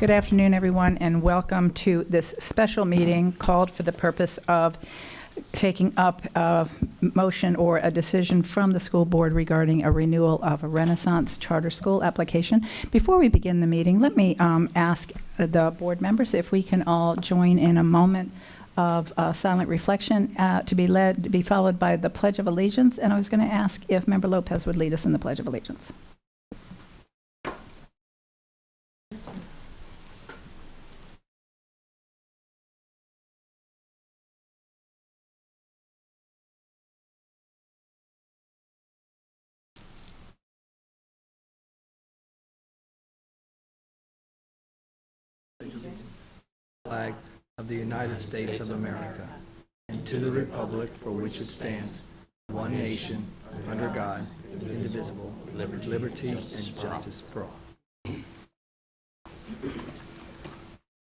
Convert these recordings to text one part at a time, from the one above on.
Good afternoon, everyone, and welcome to this special meeting called for the purpose of taking up a motion or a decision from the school board regarding a renewal of a Renaissance Charter School application. Before we begin the meeting, let me ask the board members if we can all join in a moment of silent reflection to be followed by the Pledge of Allegiance. And I was going to ask if Member Lopez would lead us in the Pledge of Allegiance. Flag of the United States of America, and to the republic for which it stands, one nation, under God, indivisible, with liberty and justice for all.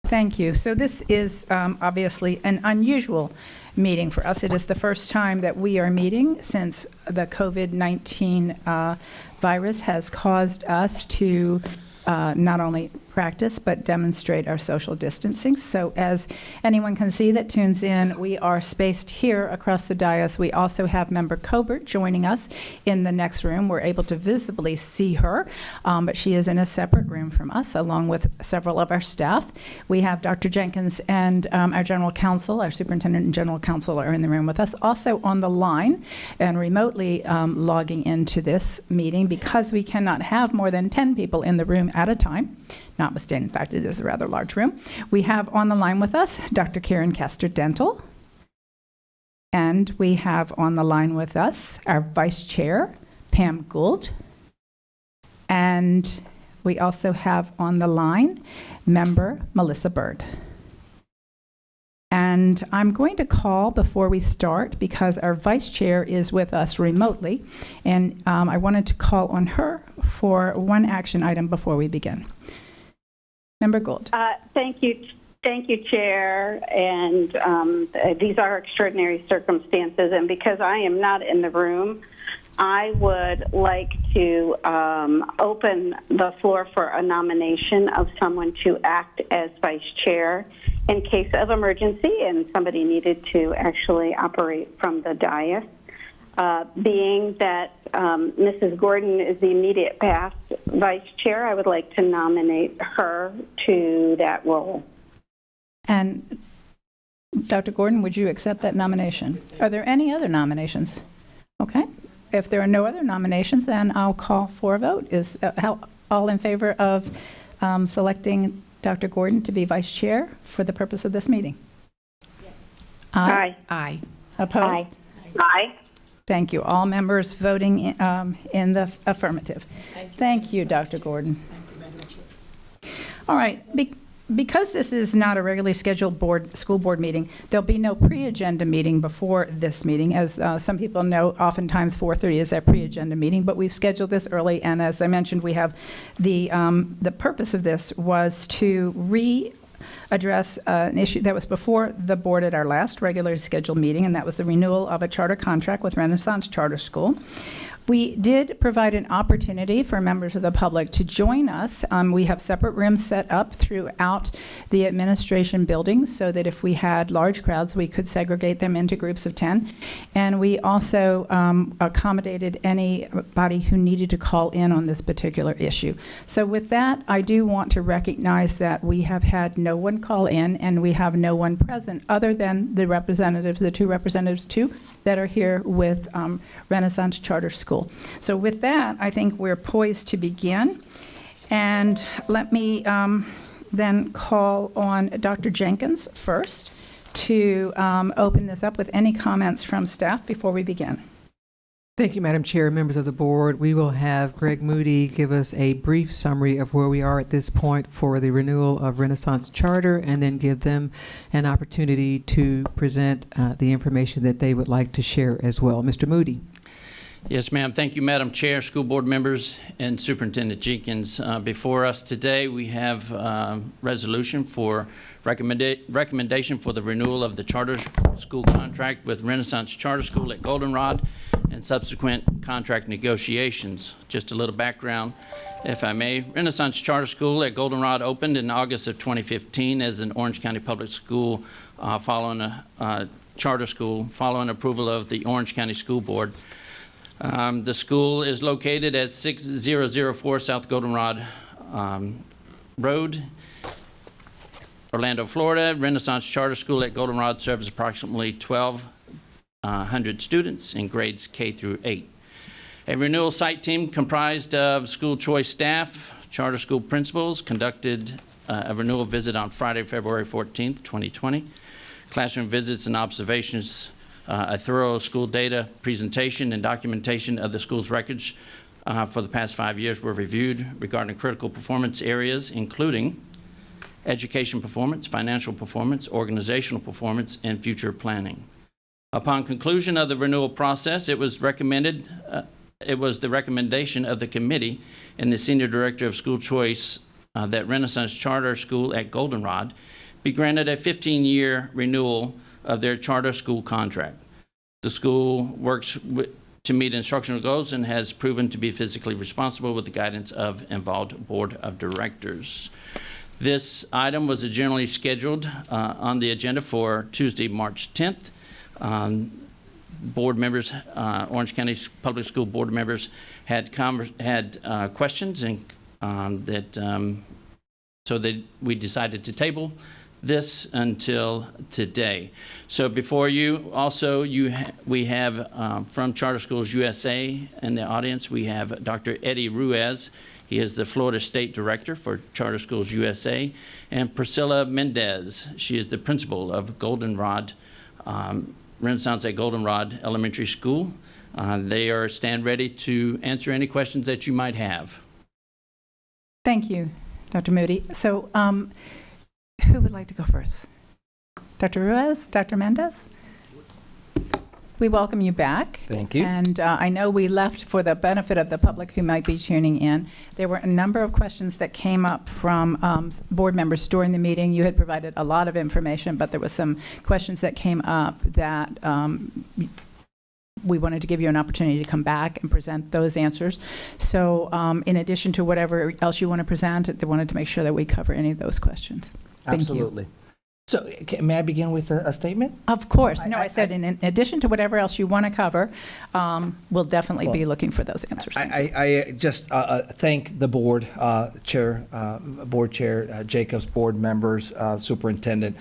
Thank you. So this is obviously an unusual meeting for us. It is the first time that we are meeting since the COVID-19 virus has caused us to not only practice but demonstrate our social distancing. So as anyone can see that tunes in, we are spaced here across the dais. We also have Member Cobert joining us in the next room. We're able to visibly see her, but she is in a separate room from us, along with several of our staff. We have Dr. Jenkins and our general counsel, our superintendent and general counsel are in the room with us. Also on the line and remotely logging into this meeting, because we cannot have more than 10 people in the room at a time, notwithstanding the fact it is a rather large room. We have on the line with us Dr. Karen Castor-Dental, and we have on the line with us our Vice Chair, Pam Gould, and we also have on the line Member Melissa Bird. And I'm going to call before we start because our Vice Chair is with us remotely, and I wanted to call on her for one action item before we begin. Member Gould. Thank you, Chair. And these are extraordinary circumstances, and because I am not in the room, I would like to open the floor for a nomination of someone to act as Vice Chair in case of emergency and somebody needed to actually operate from the dais. Being that Mrs. Gordon is the immediate past Vice Chair, I would like to nominate her to that role. And Dr. Gordon, would you accept that nomination? Are there any other nominations? Okay. If there are no other nominations, then I'll call for a vote. Is all in favor of selecting Dr. Gordon to be Vice Chair for the purpose of this meeting? Yes. Aye. Aye. Opposed? Aye. Aye. Thank you. All members voting in the affirmative. Thank you, Dr. Gordon. Thank you very much. All right. Because this is not a regularly scheduled school board meeting, there'll be no pre-agenda meeting before this meeting. As some people know, oftentimes 4:30 is our pre-agenda meeting, but we've scheduled this early, and as I mentioned, we have the purpose of this was to address an issue that was before the board at our last regularly scheduled meeting, and that was the renewal of a charter contract with Renaissance Charter School. We did provide an opportunity for members of the public to join us. We have separate rooms set up throughout the administration building so that if we had large crowds, we could segregate them into groups of 10. And we also accommodated anybody who needed to call in on this particular issue. So with that, I do want to recognize that we have had no one call in and we have no one present other than the representatives, the two representatives that are here with Renaissance Charter School. So with that, I think we're poised to begin. And let me then call on Dr. Jenkins first to open this up with any comments from staff before we begin. Thank you, Madam Chair, members of the board. We will have Greg Moody give us a brief summary of where we are at this point for the renewal of Renaissance Charter, and then give them an opportunity to present the information that they would like to share as well. Mr. Moody. Yes, ma'am. Thank you, Madam Chair, school board members, and Superintendent Jenkins. Before us today, we have resolution for recommendation for the renewal of the charter school contract with Renaissance Charter School at Goldenrod. and subsequent contract negotiations. Just a little background, if I may. Renaissance Charter School at Goldenrod opened in August of 2015 as an Orange County public school following a charter school following approval of the Orange County School Board. The school is located at 6004 South Goldenrod Road, Orlando, Florida. Renaissance Charter School at Goldenrod serves approximately 1,200 students in grades K through 8. A renewal site team comprised of school choice staff, charter school principals conducted a renewal visit on Friday, February 14th, 2020. Classroom visits and observations, a thorough school data presentation and documentation of the school's records for the past 5 years were reviewed regarding critical performance areas, including education performance, financial performance, organizational performance, and future planning. Upon conclusion of the renewal process, it was the recommendation of the committee and the Senior Director of School Choice that Renaissance Charter School at Goldenrod be granted a 15-year renewal of their charter school contract. The school works to meet instructional goals and has proven to be fiscally responsible with the guidance of involved board of directors. This item was originally scheduled on the agenda for Tuesday, March 10th. Board members, Orange County Public School Board members had questions, and so we decided to table this until today. So before you, also we have from Charter Schools USA in the audience, we have Dr. Eddie Ruiz. He is the Florida State Director for Charter Schools USA, and Priscilla Mendez. She is the principal of Goldenrod, Renaissance at Goldenrod Elementary School. They stand ready to answer any questions that you might have. Thank you, Dr. Moody. So who would like to go first? Dr. Ruiz, Dr. Mendez? We welcome you back. Thank you. And I know we left for the benefit of the public who might be tuning in. There were a number of questions that came up from board members during the meeting. You had provided a lot of information, but there was some questions that came up that we wanted to give you an opportunity to come back and present those answers. So in addition to whatever else you want to present, they wanted to make sure that we cover any of those questions. Thank Absolutely. you. So may I begin with a statement? Of course. No, I said in addition to whatever else you want to cover, we'll definitely be looking for those answers. I just thank the board chair, board chair Jacobs, board members, Superintendent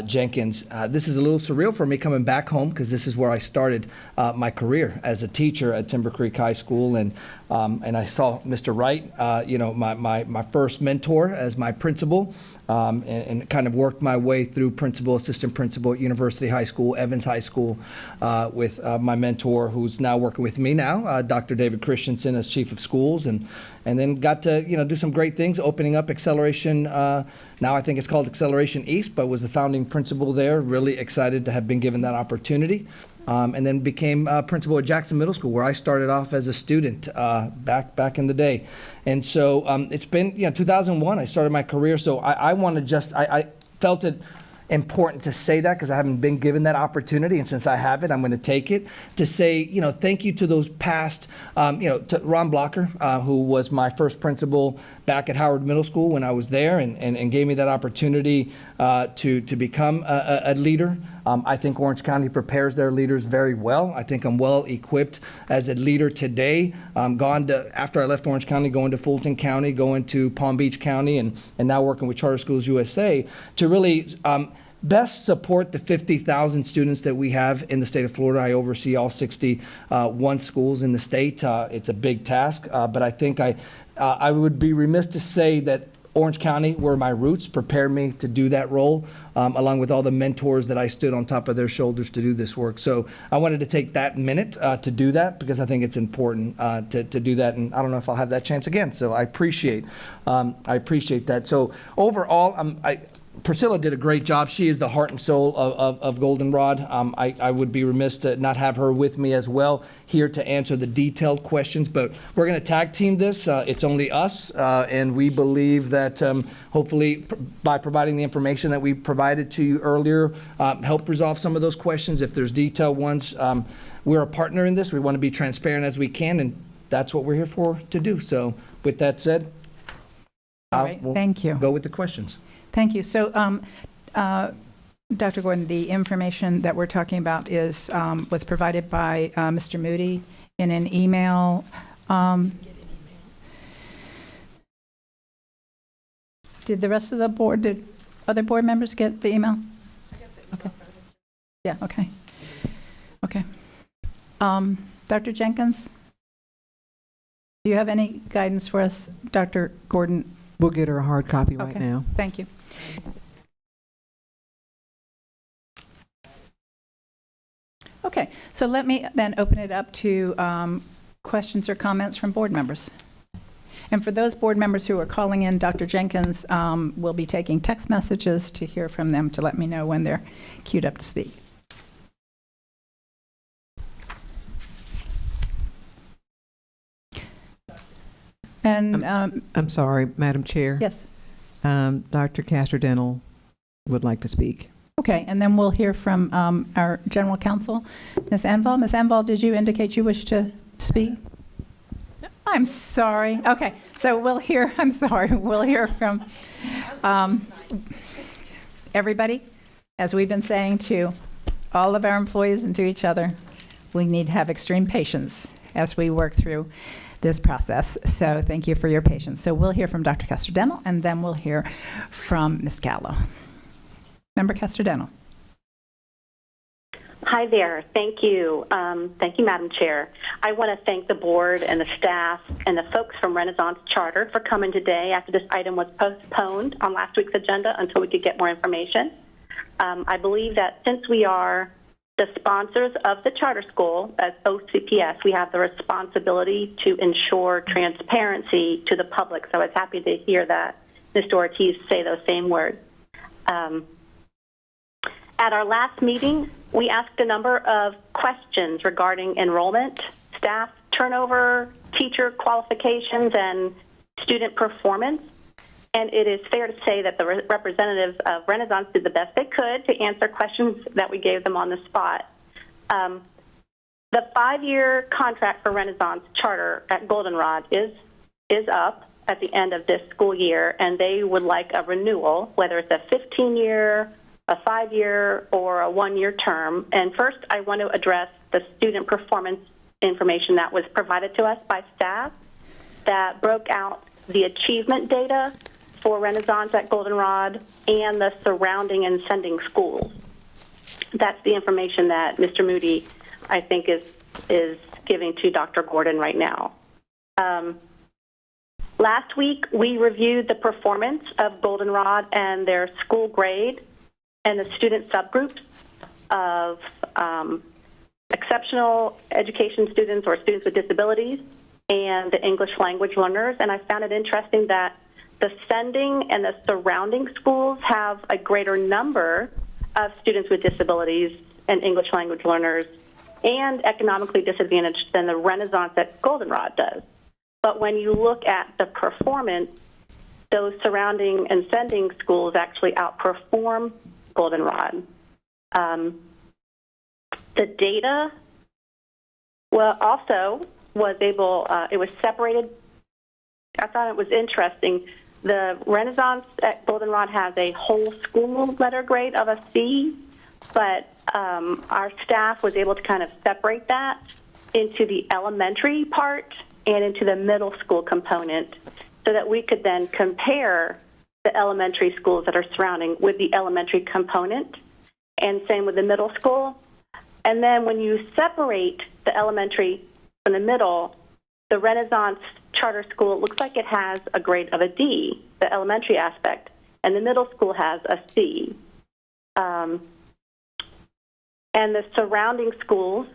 Jenkins. This is a little surreal for me coming back home because this is where I started my career as a teacher at Timber Creek High School, and I saw Mr. Wright, my first mentor as my principal. And kind of worked my way through principal, assistant principal at University High School, Evans High School, with my mentor, who's now working with me now, Dr. David Christensen as chief of schools, and then got to do some great things, opening up Acceleration. Now I think it's called Acceleration East, but was the founding principal there. Really excited to have been given that opportunity. And then became principal at Jackson Middle School, where I started off as a student back in the day. And so it's been 2001 I started my career, so I want to just, I felt it important to say that because I haven't been given that opportunity, and since I have it, I'm going to take it to say, thank you to those past, to Ron Blocker, who was my first principal back at Howard Middle School when I was there, and gave me that opportunity to become a leader. I think Orange County prepares their leaders very well. I think I'm well equipped as a leader today. After I left Orange County, going to Fulton County, going to Palm Beach County, and now working with Charter Schools USA to really best support the 50,000 students that we have in the state of Florida. I oversee all 61 schools in the state. It's a big task, but I think I would be remiss to say that Orange County, where my roots, prepared me to do that role, along with all the mentors that I stood on top of their shoulders to do this work. So I wanted to take that minute to do that because I think it's important to do that, and I don't know if I'll have that chance again. So I appreciate that. So overall, Priscilla did a great job. She is the heart and soul of Goldenrod. I would be remiss to not have her with me as well here to answer the detailed questions, but we're going to tag team this. It's only us, and we believe that hopefully by providing the information that we provided to you earlier, help resolve some of those questions. If there's detailed ones, we're a partner in this. We want to be transparent as we can, and that's what we're here for to do. So with that said, All right, thank you. Go with the questions. Thank you. So, Dr. Gordon, the information that we're talking about was provided by Mr. Moody in an email. Did the rest of the board, did other board members get the email? Okay. Yeah, okay. Okay. Dr. Jenkins, do you have any guidance for us, Dr. Gordon? We'll get her a hard copy right now. Thank you. Okay, so let me then open it up to questions or comments from board members. And for those board members who are calling in, Dr. Jenkins will be taking text messages to hear from them to let me know when they're queued up to speak. And I'm sorry, Madam Chair. yes. Dr. Castor-Dental would like to speak. Okay, and then we'll hear from our general counsel, Ms. Enval. Ms. Enval, did you indicate you wish to speak? I'm sorry. Okay, so we'll hear, I'm sorry, we'll hear from everybody. As we've been saying to all of our employees and to each other, we need to have extreme patience as we work through this process. So thank you for your patience. So we'll hear from Dr. Castor-Dental, and then we'll hear from Ms. Gallo. Member Castor-Dental. Hi there. Thank you. Thank you, Madam Chair. I want to thank the board and the staff and the folks from Renaissance Charter for coming today after this item was postponed on last week's agenda until we could get more information. I believe that since we are the sponsors of the charter school as OCPS, we have the responsibility to ensure transparency to the public. So I was happy to hear that Mr. Ortiz say those same words. At our last meeting, we asked a number of questions regarding enrollment, staff turnover, teacher qualifications, and student performance. And it is fair to say that the representatives of Renaissance did the best they could to answer questions that we gave them on the spot. The 5-year contract for Renaissance Charter at Goldenrod is up at the end of this school year, and they would like a renewal, whether it's a 15-year, a 5-year, or a 1-year term. And first, I want to address the student performance information that was provided to us by staff that broke out the achievement data for Renaissance at Goldenrod and the surrounding and sending schools. That's the information that Mr. Moody, I think, is giving to Dr. Gordon right now. Last week, we reviewed the performance of Goldenrod and their school grade and the student subgroups of exceptional education students or students with disabilities and the English language learners. And I found it interesting that the sending and the surrounding schools have a greater number of students with disabilities and English language learners and economically disadvantaged than the Renaissance at Goldenrod does. But when you look at the performance, those surrounding and sending schools actually outperform Goldenrod. The data also was able, it was separated. I thought it was interesting. The Renaissance at Goldenrod has a whole school letter grade of a C, but our staff was able to kind of separate that into the elementary part and into the middle school component so that we could then compare the elementary schools that are surrounding with the elementary component, and same with the middle school. And then when you separate the elementary from the middle, the Renaissance charter school, it looks like it has a grade of a D, the elementary aspect, and the middle school has a C. And the surrounding schools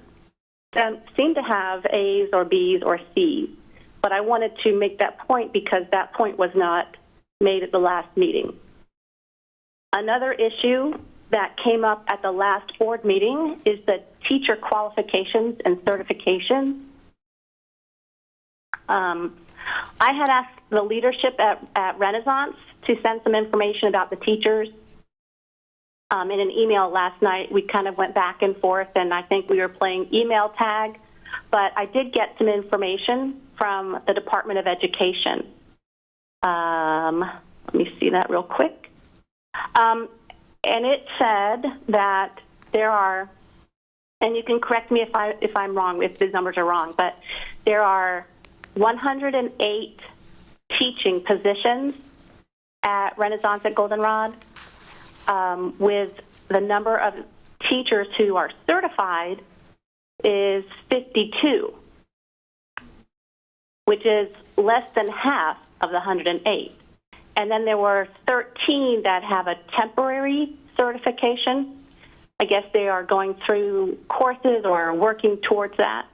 seem to have A's or B's or C's. But I wanted to make that point because that point was not made at the last meeting. Another issue that came up at the last board meeting is the teacher qualifications and certifications. I had asked the leadership at Renaissance to send some information about the teachers. In an email last night, we kind of went back and forth, and I think we were playing email tag. But I did get some information from the Department of Education. Let me see that real quick. And it said that there are, and you can correct me if I'm wrong, if the numbers are wrong, but there are 108 teaching positions at Renaissance at Goldenrod, with the number of teachers who are certified is 52, which is less than half of the 108. And then there were 13 that have a temporary certification. I guess they are going through courses or working towards that.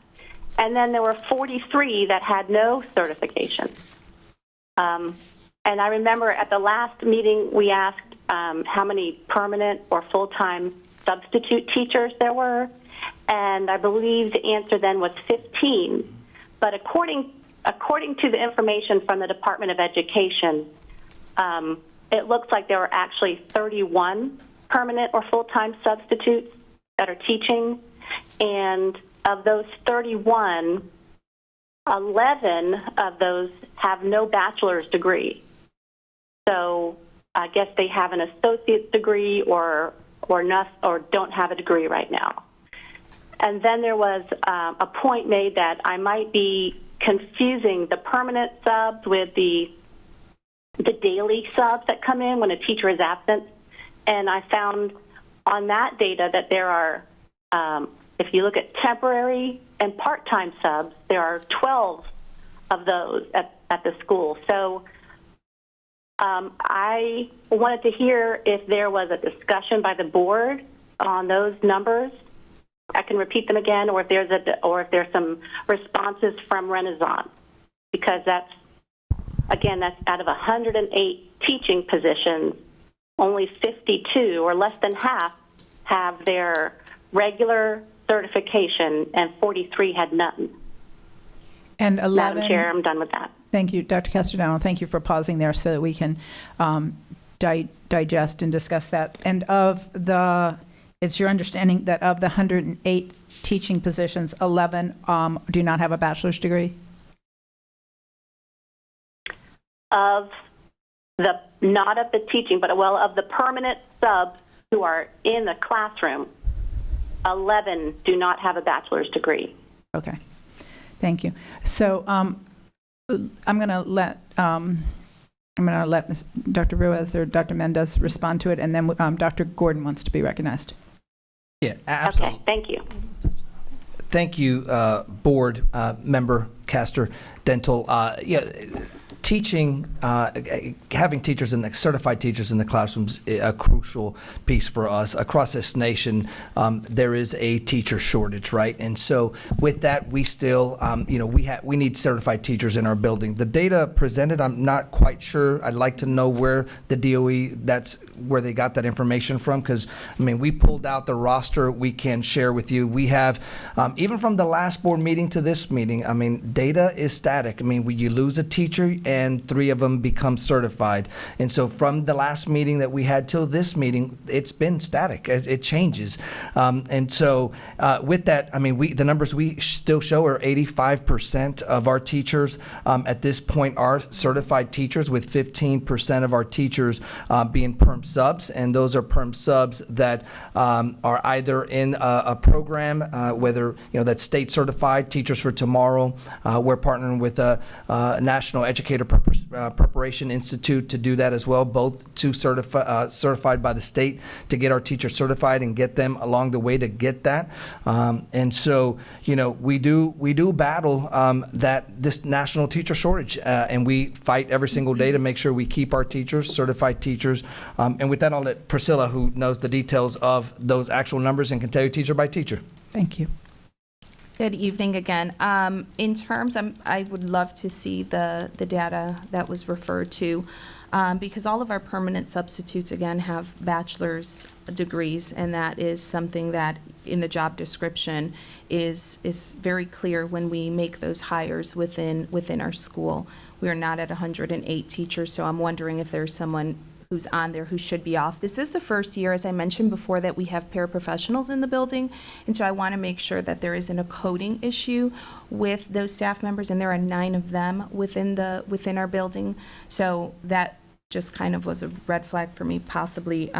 And then there were 43 that had no certification. And I remember at the last meeting we asked how many permanent or full-time substitute teachers there were, and I believe the answer then was 15. But according to the information from the Department of Education, it looks like there were actually 31 permanent or full-time substitutes that are teaching, and of those 31, 11 of those have no bachelor's degree. So I guess they have an associate's degree or don't have a degree right now. And then there was a point made that I might be confusing the permanent subs with the daily subs that come in when a teacher is absent. And I found on that data that there are, if you look at temporary and part-time subs, there are 12 of those at the school. So I wanted to hear if there was a discussion by the board on those numbers. I can repeat them again, or if there's some responses from Renaissance, because that's out of 108 teaching positions, only 52 or less than half have their regular certification, and 43 had none. And 11. Madam Chair, I'm done with that. Thank you, Dr. Castellano. Thank you for pausing there so that we can digest and discuss that. And it's your understanding that of the 108 teaching positions, 11 do not have a bachelor's degree? Not of the teaching, but of the permanent subs who are in the classroom, 11 do not have a bachelor's degree. Okay, thank you. So I'm going to let Dr. Ruiz or Dr. Mendez respond to it, and then Dr. Gordon wants to be recognized. Yeah, absolutely. Okay, thank you. Thank you, board member Castor Dental. Teaching, having teachers and certified teachers in the classrooms is a crucial piece for us. Across this nation, there is a teacher shortage, right? And so with that, we still, we need certified teachers in our building. The data presented, I'm not quite sure. I'd like to know where the DOE, that's where they got that information from, because, we pulled out the roster we can share with you. We have, even from the last board meeting to this meeting, data is static. You lose a teacher and 3 of them become certified. And so from the last meeting that we had till this meeting, it's been static. It changes. And so with that, the numbers we still show are 85% of our teachers at this point are certified teachers, with 15% of our teachers being perm subs. And those are perm subs that are either in a program, whether, that's state certified, Teachers for Tomorrow. We're partnering with a National Educator Preparation Institute to do that as well, both to certified by the state to get our teachers certified and get them along the way to get that. And so, we do battle this national teacher shortage, and we fight every single day to make sure we keep our teachers, certified teachers. And with that, I'll let Priscilla, who knows the details of those actual numbers and can tell you teacher by teacher. Thank you. Good evening again. In terms, I would love to see the data that was referred to. because all of our permanent substitutes, again, have bachelor's degrees, and that is something that in the job description is very clear when we make those hires within our school. We are not at 108 teachers, so I'm wondering if there's someone who's on there who should be off. This is the first year, as I mentioned before, that we have paraprofessionals in the building, and so I want to make sure that there isn't a coding issue with those staff members, and there are 9 of them within our building. So that just kind of was a red flag for me, possibly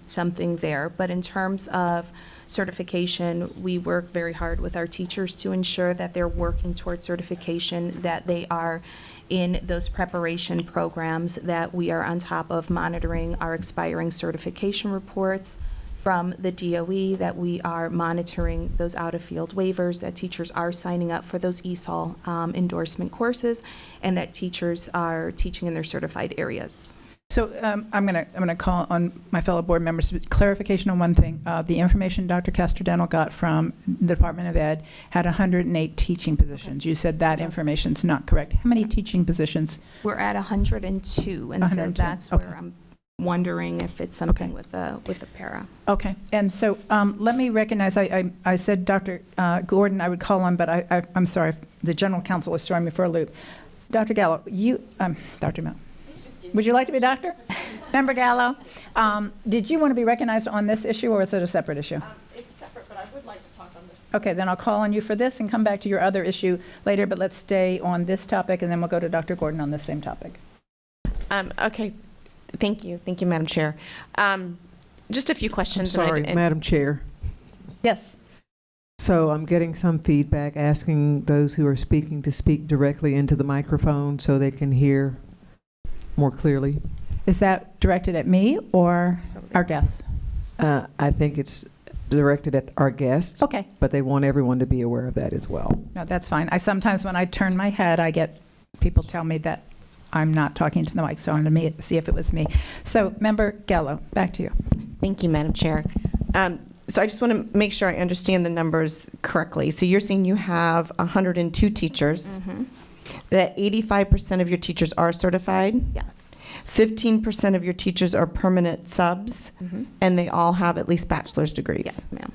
something there. But in terms of certification, we work very hard with our teachers to ensure that they're working towards certification, that they are in those preparation programs, that we are on top of monitoring our expiring certification reports from the DOE, that we are monitoring those out-of-field waivers, that teachers are signing up for those ESOL endorsement courses, and that teachers are teaching in their certified areas. So I'm gonna call on my fellow board members. Clarification on one thing. The information Dr. Castrodental got from the Department of Ed had 108 teaching positions. You said that information's not correct. How many teaching positions? We're at 102, and so 102, that's okay. where I'm wondering if it's something Okay. with a para. Okay, and so let me recognize, I said Dr. Gordon I would call on, but I'm sorry, the general counsel is throwing me for a loop. Dr. Gallo, Dr. Mel. Would you like to be doctor? Member Gallo, did you want to be recognized on this issue, or is it a separate issue? It's separate, but I would like to talk on this. Okay, then I'll call on you for this and come back to your other issue later, but let's stay on this topic, and then we'll go to Dr. Gordon on the same topic. Okay, thank you, Madam Chair. Just a few I'm questions. sorry, Madam Chair. Yes. So I'm getting some feedback asking those who are speaking to speak directly into the microphone so they can hear more clearly. Is that directed at me or our guests? I think it's directed at our guests, Okay, but they want everyone to be aware of that as well. no, that's fine. I sometimes, when I turn my head, I get people tell me that I'm not talking to the mic, so I'm going to see if it was me. So, Member Gallo, back to you. Thank you, Madam Chair. So I just want to make sure I understand the numbers correctly. So you're saying you have 102 teachers, that 85% of your teachers are certified, Yes. 15% of your teachers are permanent subs, and they all have at least bachelor's degrees. Yes, ma'am.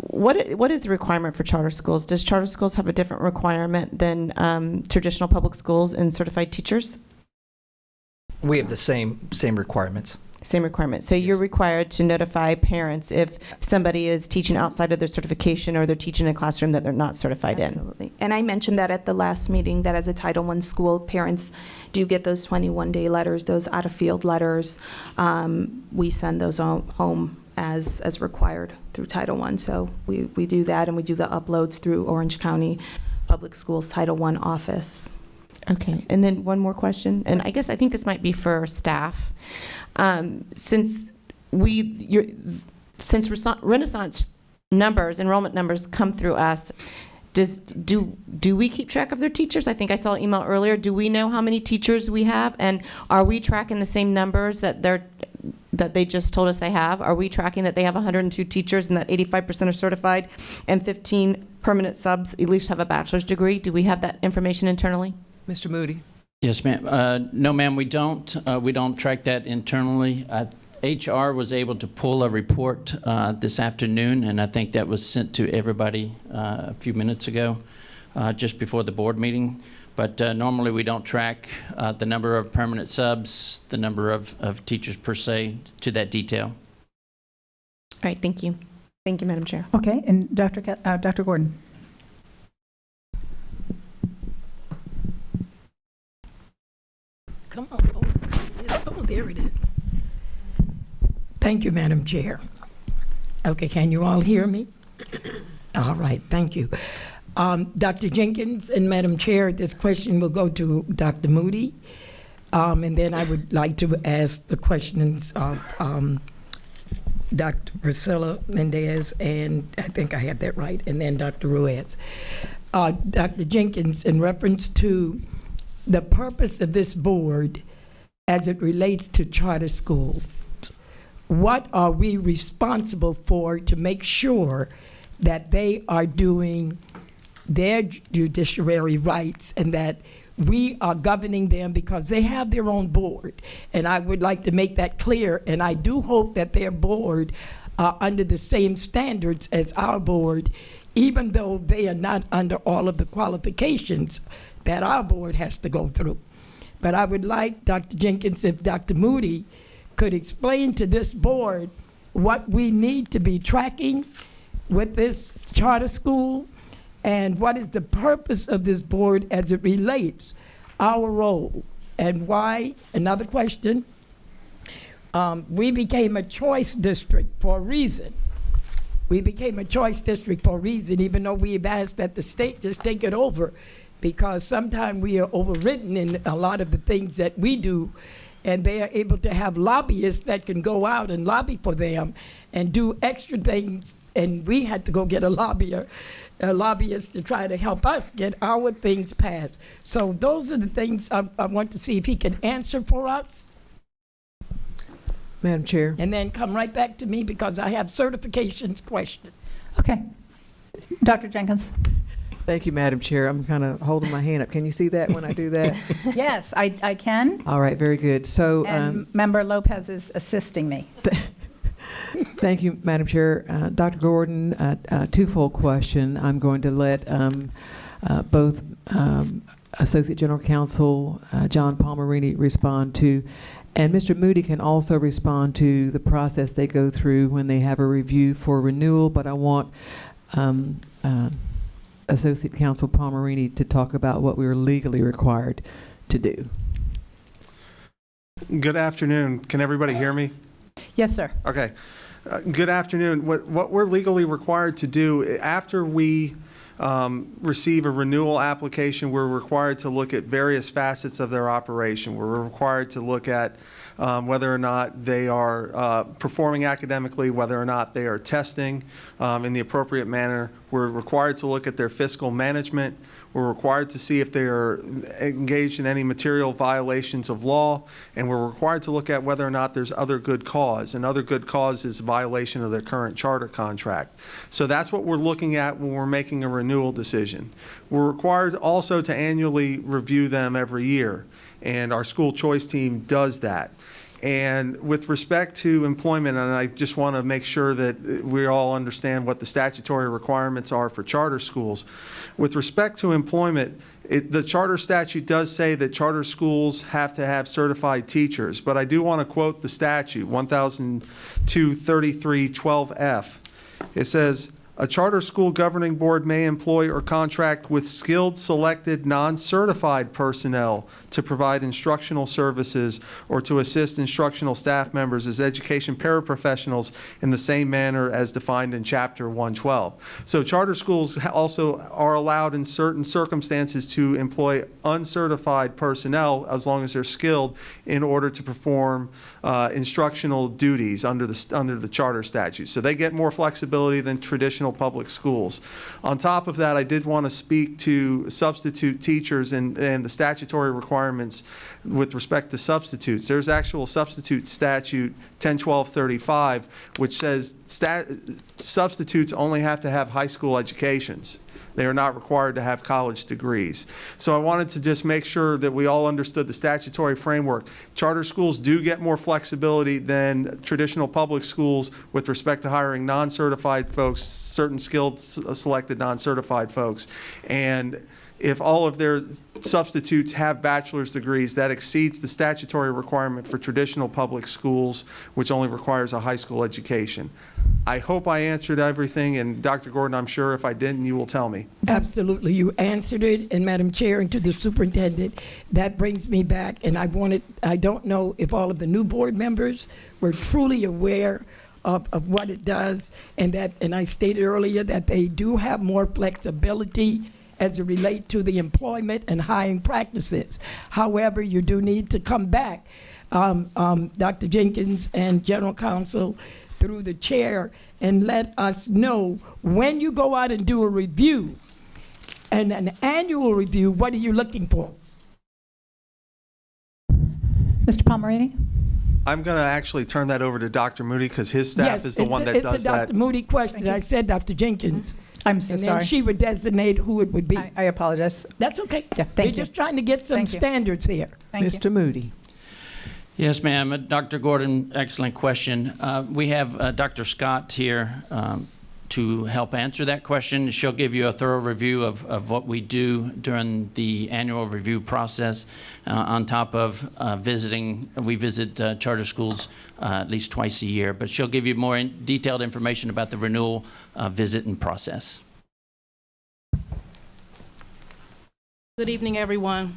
What is the requirement for charter schools? Does charter schools have a different requirement than traditional public schools and certified teachers? We have the same requirements. Same requirement. So you're required to notify parents if somebody is teaching outside of their certification or they're teaching in a classroom that they're not certified in. Absolutely. And I mentioned that at the last meeting, that as a Title I school, parents do get those 21-day letters, those out-of-field letters. We send those home as required through Title I. So we do that, and we do the uploads through Orange County Public Schools Title I office. Okay. And then one more question, and I think this might be for staff. Since Renaissance numbers, enrollment numbers come through us, do we keep track of their teachers? I think I saw an email earlier. Do we know how many teachers we have, and are we tracking the same numbers that they just told us they have? Are we tracking that they have 102 teachers and that 85% are certified and 15 permanent subs at least have a bachelor's degree? Do we have that information internally? Mr. Moody. Yes, ma'am. No, ma'am, we don't. We don't track that internally. HR was able to pull a report this afternoon, and I think that was sent to everybody a few minutes ago, just before the board meeting. But normally we don't track the number of permanent subs, the number of teachers per se, to that detail. All right, thank you. Thank you, Madam Chair. Okay, and Dr. Gordon. Come on. Oh, there it is. Thank you, Madam Chair. Okay, can you all hear me? All right, thank you. Dr. Jenkins and Madam Chair, this question will go to Dr. Moody. And then I would like to ask the questions of Dr. Priscilla Mendez, and I think I had that right, and then Dr. Ruiz. Dr. Jenkins, in reference to the purpose of this board as it relates to charter schools, what are we responsible for to make sure that they are doing their judiciary rights and that we are governing them because they have their own board. And I would like to make that clear, and I do hope that their board are under the same standards as our board, even though they are not under all of the qualifications that our board has to go through. But I would like, Dr. Jenkins, if Dr. Moody could explain to this board what we need to be tracking with this charter school and what is the purpose of this board as it relates our role and why. Another question, we became a choice district for a reason. We became a choice district for a reason, even though we've asked that the state just take it over, because sometimes we are overridden in a lot of the things that we do, and they are able to have lobbyists that can go out and lobby for them and do extra things, and we had to go get a lobbyist to try to help us get our things passed. So those are the things I want to see if he can answer for us, Madam Chair. and then come right back to me because I have certifications questions. Okay. Dr. Jenkins? Thank you, Madam Chair. I'm kind of holding my hand up. Can you see that when I do that? Yes, I can. All right, very good. So, And Member Lopez is assisting me. thank you, Madam Chair. Dr. Gordon, a twofold question. I'm going to let both Associate General Counsel John Palmerini respond to, and Mr. Moody can also respond to the process they go through when they have a review for renewal, but I want Associate Counsel Palmerini to talk about what we are legally required to do. Good afternoon. Can everybody hear me? Yes, sir. Okay. Good afternoon. What we're legally required to do after we receive a renewal application, we're required to look at various facets of their operation. We're required to look at whether or not they are performing academically, whether or not they are testing in the appropriate manner. We're required to look at their fiscal management. We're required to see if they are engaged in any material violations of law, and we're required to look at whether or not there's other good cause, and other good cause is violation of their current charter contract. So that's what we're looking at when we're making a renewal decision. We're required also to annually review them every year, and our school choice team does that. And with respect to employment, and I just want to make sure that we all understand what the statutory requirements are for charter schools. With respect to employment, the charter statute does say that charter schools have to have certified teachers, but I do want to quote the statute, 1002-33-12F. It says, a charter school governing board may employ or contract with skilled, selected, non-certified personnel to provide instructional services or to assist instructional staff members as education paraprofessionals in the same manner as defined in Chapter 112. So charter schools also are allowed in certain circumstances to employ uncertified personnel as long as they're skilled in order to perform instructional duties under the charter statute. So they get more flexibility than traditional public schools. On top of that, I did want to speak to substitute teachers and the statutory requirements with respect to substitutes. There's actual substitute statute 101235, which says substitutes only have to have high school educations. They are not required to have college degrees. So I wanted to just make sure that we all understood the statutory framework. Charter schools do get more flexibility than traditional public schools with respect to hiring non-certified folks, certain skilled selected non-certified folks. And if all of their substitutes have bachelor's degrees, that exceeds the statutory requirement for traditional public schools, which only requires a high school education. I hope I answered everything, and Dr. Gordon, I'm sure if I didn't, you will tell me. Absolutely, you answered it, and Madam Chair, and to the superintendent, that brings me back, and I don't know if all of the new board members were truly aware of what it does, and I stated earlier that they do have more flexibility as it relates to the employment and hiring practices. However, you do need to come back, Dr. Jenkins and General Counsel, through the chair, and let us know when you go out and do a review, and an annual review, what are you looking for? Mr. Palmerini? I'm going to actually turn that over to Dr. Moody because his staff Yes, is the one that does It's a Dr. that. Moody question. I said Dr. Jenkins. I'm so And then sorry. she would designate who it would be. I apologize. That's okay. Yeah, thank We're you. just trying to get some Thank you. standards here. Thank you. Mr. Moody. Yes, ma'am. Dr. Gordon, excellent question. We have Dr. Scott here to help answer that question. She'll give you a thorough review of what we do during the annual review process. On top of we visit charter schools at least twice a year, but she'll give you more detailed information about the renewal visit and process. Good evening, everyone.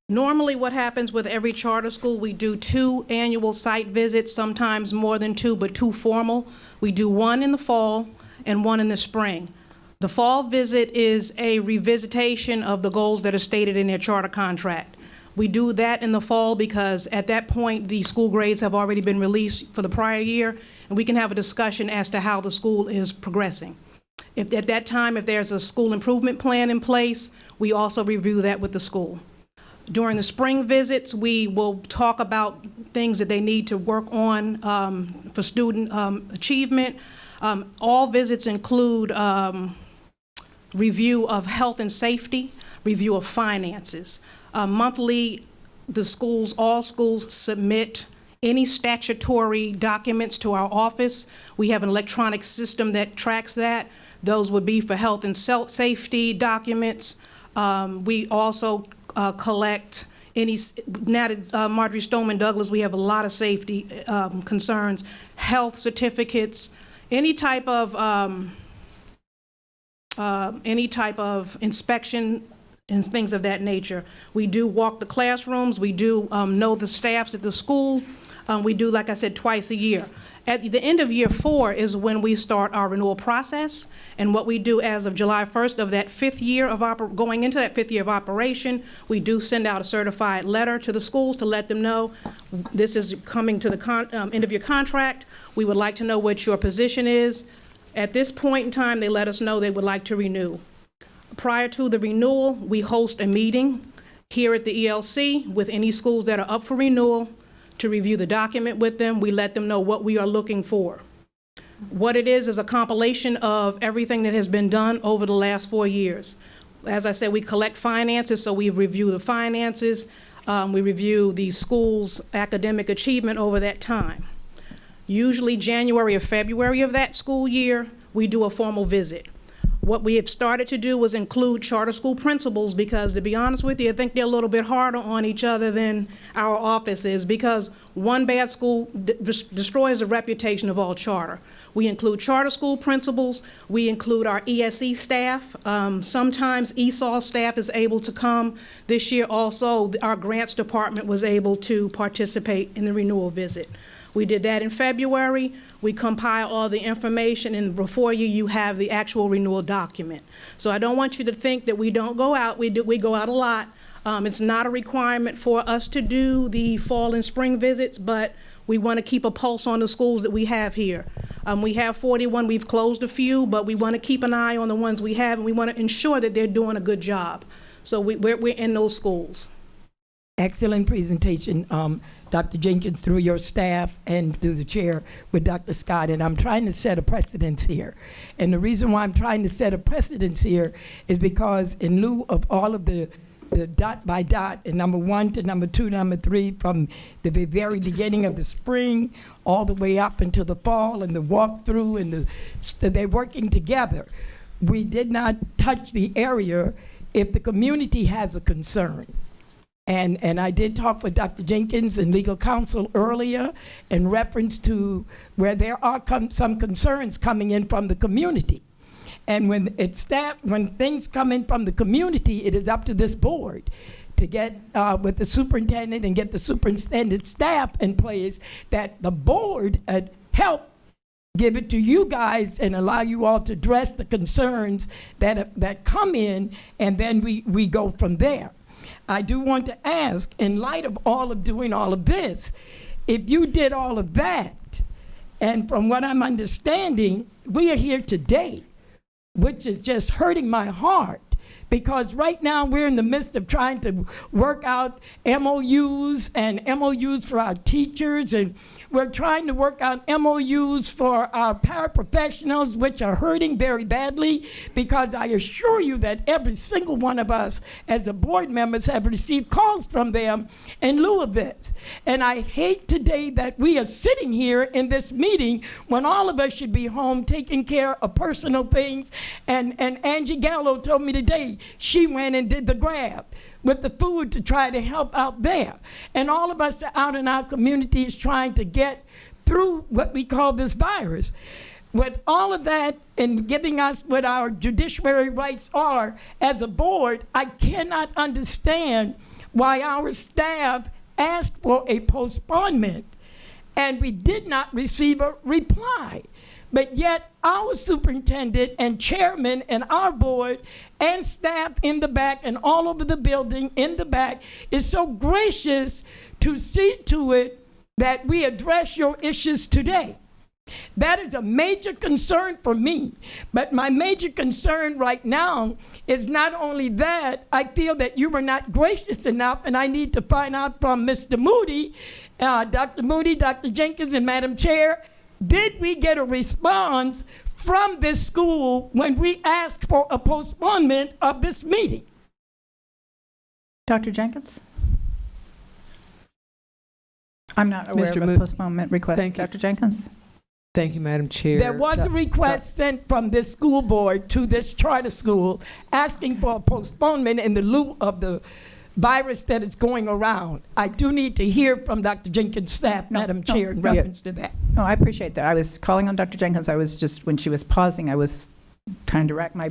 Normally, what happens with every charter school, we do 2 annual site visits, sometimes more than 2, but 2 formal. We do 1 in the fall and 1 in the spring. The fall visit is a revisitation of the goals that are stated in their charter contract. We do that in the fall because at that point, the school grades have already been released for the prior year, and we can have a discussion as to how the school is progressing. If at that time, if there's a school improvement plan in place, we also review that with the school. During the spring visits, we will talk about things that they need to work on for student achievement. All visits include review of health and safety, review of finances. Monthly, all schools submit any statutory documents to our office. We have an electronic system that tracks that. Those would be for health and safety documents. We also collect any, now that Marjorie Stoneman Douglas, we have a lot of safety concerns, health certificates, any type of inspection and things of that nature. We do walk the classrooms. We do know the staffs at the school. We do, like I said, twice a year. At the end of year 4 is when we start our renewal process, and what we do as of July 1st of that 5th year of going into that 5th year of operation, we do send out a certified letter to the schools to let them know this is coming to the end of your contract. We would like to know what your position is. At this point in time, they let us know they would like to renew. Prior to the renewal, we host a meeting here at the ELC with any schools that are up for renewal to review the document with them. We let them know what we are looking for. What it is a compilation of everything that has been done over the last 4 years. As I said, we collect finances, so we review the finances. We review the school's academic achievement over that time. Usually January or February of that school year, we do a formal visit. What we have started to do was include charter school principals because, to be honest with you, I think they're a little bit harder on each other than our office is because one bad school destroys the reputation of all charter. We include charter school principals. We include our ESE staff. Sometimes ESOL staff is able to come. This year also, our grants department was able to participate in the renewal visit. We did that in February. We compile all the information, and before you have the actual renewal document. So I don't want you to think that we don't go out. We go out a lot. It's not a requirement for us to do the fall and spring visits, but we want to keep a pulse on the schools that we have here. We have 41. We've closed a few, but we want to keep an eye on the ones we have, and we want to ensure that they're doing a good job. So we're in those schools. Excellent presentation, Dr. Jenkins, through your staff and through the chair with Dr. Scott. And I'm trying to set a precedence here. And the reason why I'm trying to set a precedence here is because in lieu of all of the dot by dot, and number 1 to number 2, number 3, from the very beginning of the spring all the way up until the fall and the walkthrough and they're working together. We did not touch the area if the community has a concern. And I did talk with Dr. Jenkins and legal counsel earlier in reference to where there are some concerns coming in from the community. And when things come in from the community, it is up to this board to get with the superintendent and get the superintendent staff in place that the board help give it to you guys and allow you all to address the concerns that come in, and then we go from there. I do want to ask, in light of doing all of this, if you did all of that, and from what I'm understanding, we are here today, which is just hurting my heart, because right now we're in the midst of trying to work out MOUs and MOUs for our teachers, and We're trying to work out MOUs for our paraprofessionals, which are hurting very badly, because I assure you that every single one of us as a board members have received calls from them in lieu of this. And I hate today that we are sitting here in this meeting when all of us should be home taking care of personal things. And Angie Gallo told me today she went and did the grab with the food to try to help out there. And all of us are out in our communities trying to get through what we call this virus. With all of that and giving us what our judiciary rights are as a board, I cannot understand why our staff asked for a postponement and we did not receive a reply. But yet our superintendent and chairman and our board and staff in the back and all over the building in the back is so gracious to see to it that we address your issues today. That is a major concern for me. But my major concern right now is not only that, I feel that you were not gracious enough, and I need to find out from Mr. Moody, Dr. Moody, Dr. Jenkins, and Madam Chair, did we get a response from this school when we asked for a postponement of this meeting? Dr. Jenkins? I'm not aware Mr. of a Moody. postponement request. Thank you. Dr. Jenkins? Thank you, Madam Chair. There was a request sent from this school board to this charter school asking for a postponement in the lieu of the virus that is going around. I do need to hear from Dr. Jenkins' staff, Madam Chair, in reference to that. No, I appreciate that. I was calling on Dr. Jenkins. I was just, when she was pausing, I was trying to rack my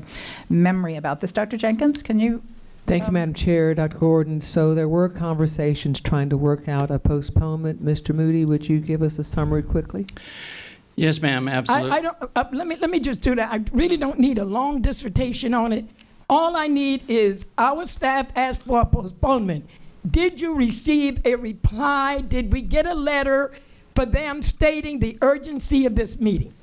memory about this. Dr. Jenkins, can you? Thank you, Madam Chair, Dr. Gordon. So there were conversations trying to work out a postponement. Mr. Moody, would you give us a summary quickly? Yes, ma'am, absolutely. I don't, let me just do that. I really don't need a long dissertation on it. All I need is our staff asked for a postponement. Did you receive a reply? Did we get a letter for them stating the urgency of this meeting?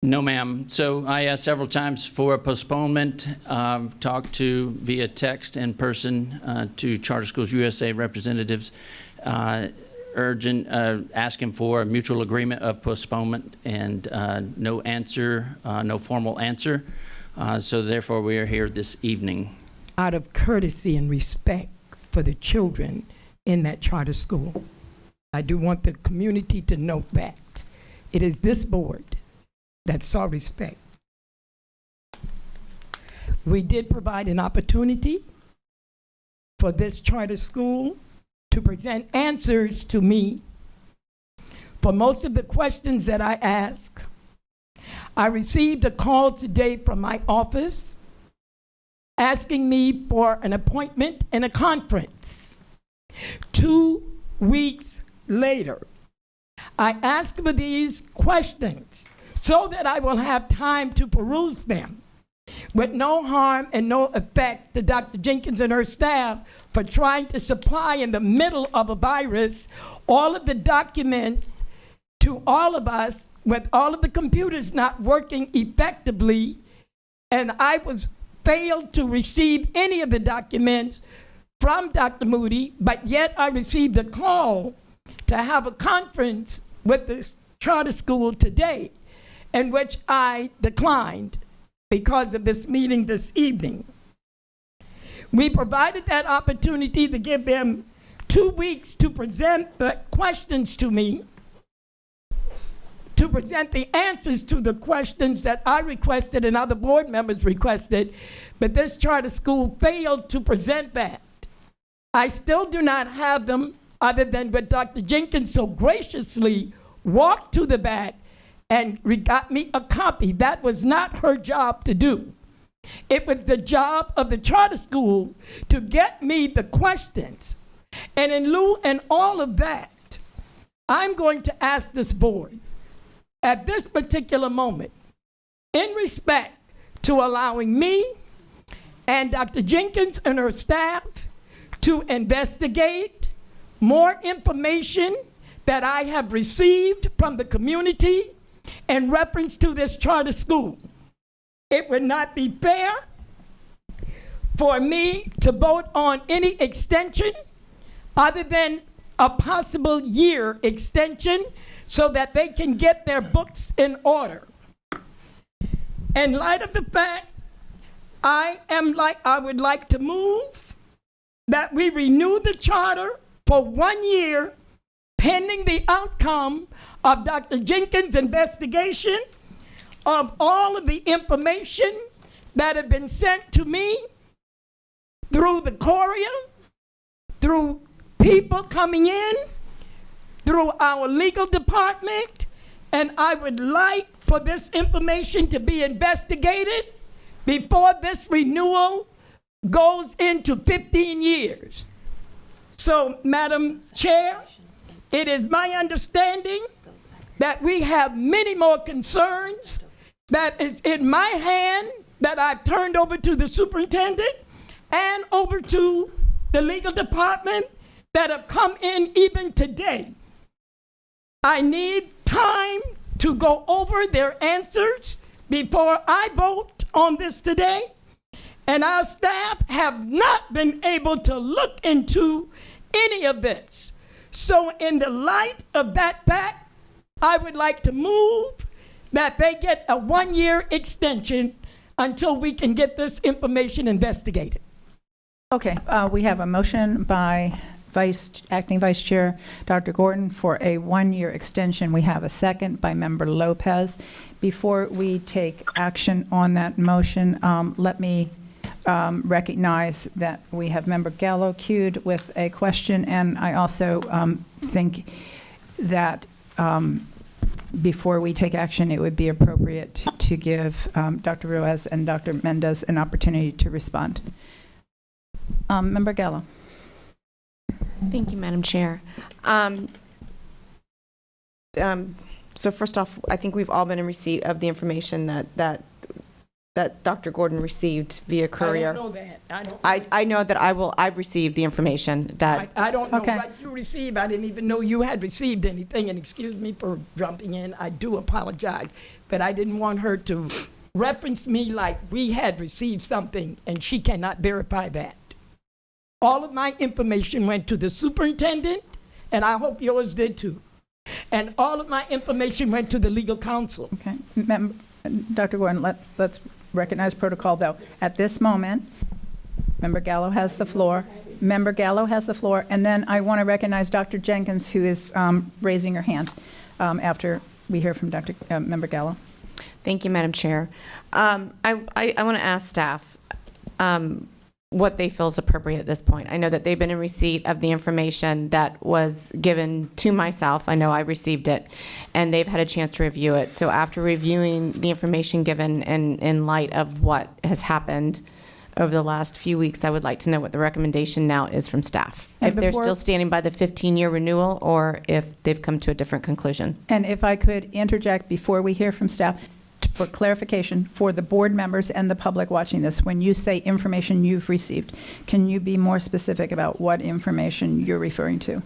No, ma'am. So I asked several times for a postponement, talked to via text and person to Charter Schools USA representatives, urgent, asking for a mutual agreement of postponement, and no answer, no formal answer. So therefore, we are here this evening. Out of courtesy and respect for the children in that charter school, I do want the community to know that it is this board that saw respect. We did provide an opportunity for this charter school to present answers to me for most of the questions that I asked. I received a call today from my office asking me for an appointment in a conference. 2 weeks later, I asked for these questions so that I will have time to peruse them with no harm and no effect to Dr. Jenkins and her staff for trying to supply in the middle of a virus all of the documents to all of us with all of the computers not working effectively, and I was failed to receive any of the documents from Dr. Moody, but yet I received a call to have a conference with the charter school today, in which I declined because of this meeting this evening. We provided that opportunity to give them 2 weeks to present the questions to me, to present the answers to the questions that I requested and other board members requested, but this charter school failed to present that. I still do not have them, other than what Dr. Jenkins so graciously walked to the back and got me a copy. That was not her job to do. It was the job of the charter school to get me the questions. And in lieu and all of that, I'm going to ask this board at this particular moment, in respect to allowing me and Dr. Jenkins and her staff to investigate more information that I have received from the community in reference to this charter school. It would not be fair for me to vote on any extension other than a possible year extension so that they can get their books in order. In light of the fact, I would like to move that we renew the charter for 1 year pending the outcome of Dr. Jenkins' investigation of all of the information that have been sent to me through the courier, through people coming in, through our legal department, and I would like for this information to be investigated before this renewal goes into 15 years. So, Madam Chair, it is my understanding that we have many more concerns that is in my hand that I've turned over to the superintendent and over to the legal department that have come in even today. I need time to go over their answers before I vote on this today, and our staff have not been able to look into any of this. So in the light of that fact, I would like to move that they get a 1 year extension until we can get this information investigated. Okay, we have a motion by Acting Vice Chair Dr. Gordon for a 1 year extension. We have a second by Member Lopez. Before we take action on that motion, let me recognize that we have Member Gallo queued with a question, and I also think that before we take action, it would be appropriate to give Dr. Ruiz and Dr. Mendez an opportunity to respond. Member Gallo. Thank you, Madam Chair. So first off, I think we've all been in receipt of the information that Dr. Gordon received via courier. I don't know that. I know that I've received the information that. I don't know Okay. what you received. I didn't even know you had received anything, and excuse me for jumping in. I do apologize, but I didn't want her to reference me like we had received something, and she cannot verify that. All of my information went to the superintendent, and I hope yours did too. And all of my information went to the legal counsel. Okay, Dr. Gordon, let's recognize protocol, though. At this moment, Member Gallo has the floor. Member Gallo has the floor, and then I want to recognize Dr. Jenkins, who is raising her hand after we hear from Member Gallo. Thank you, Madam Chair. I want to ask staff what they feel is appropriate at this point. I know that they've been in receipt of the information that was given to myself. I know I received it, and they've had a chance to review it. So after reviewing the information given and in light of what has happened over the last few weeks, I would like to know what the recommendation now is from staff. And if they're before- still standing by the 15-year renewal, or if they've come to a different conclusion. And if I could interject before we hear from staff, for clarification for the board members and the public watching this, when you say information you've received, can you be more specific about what information you're referring to?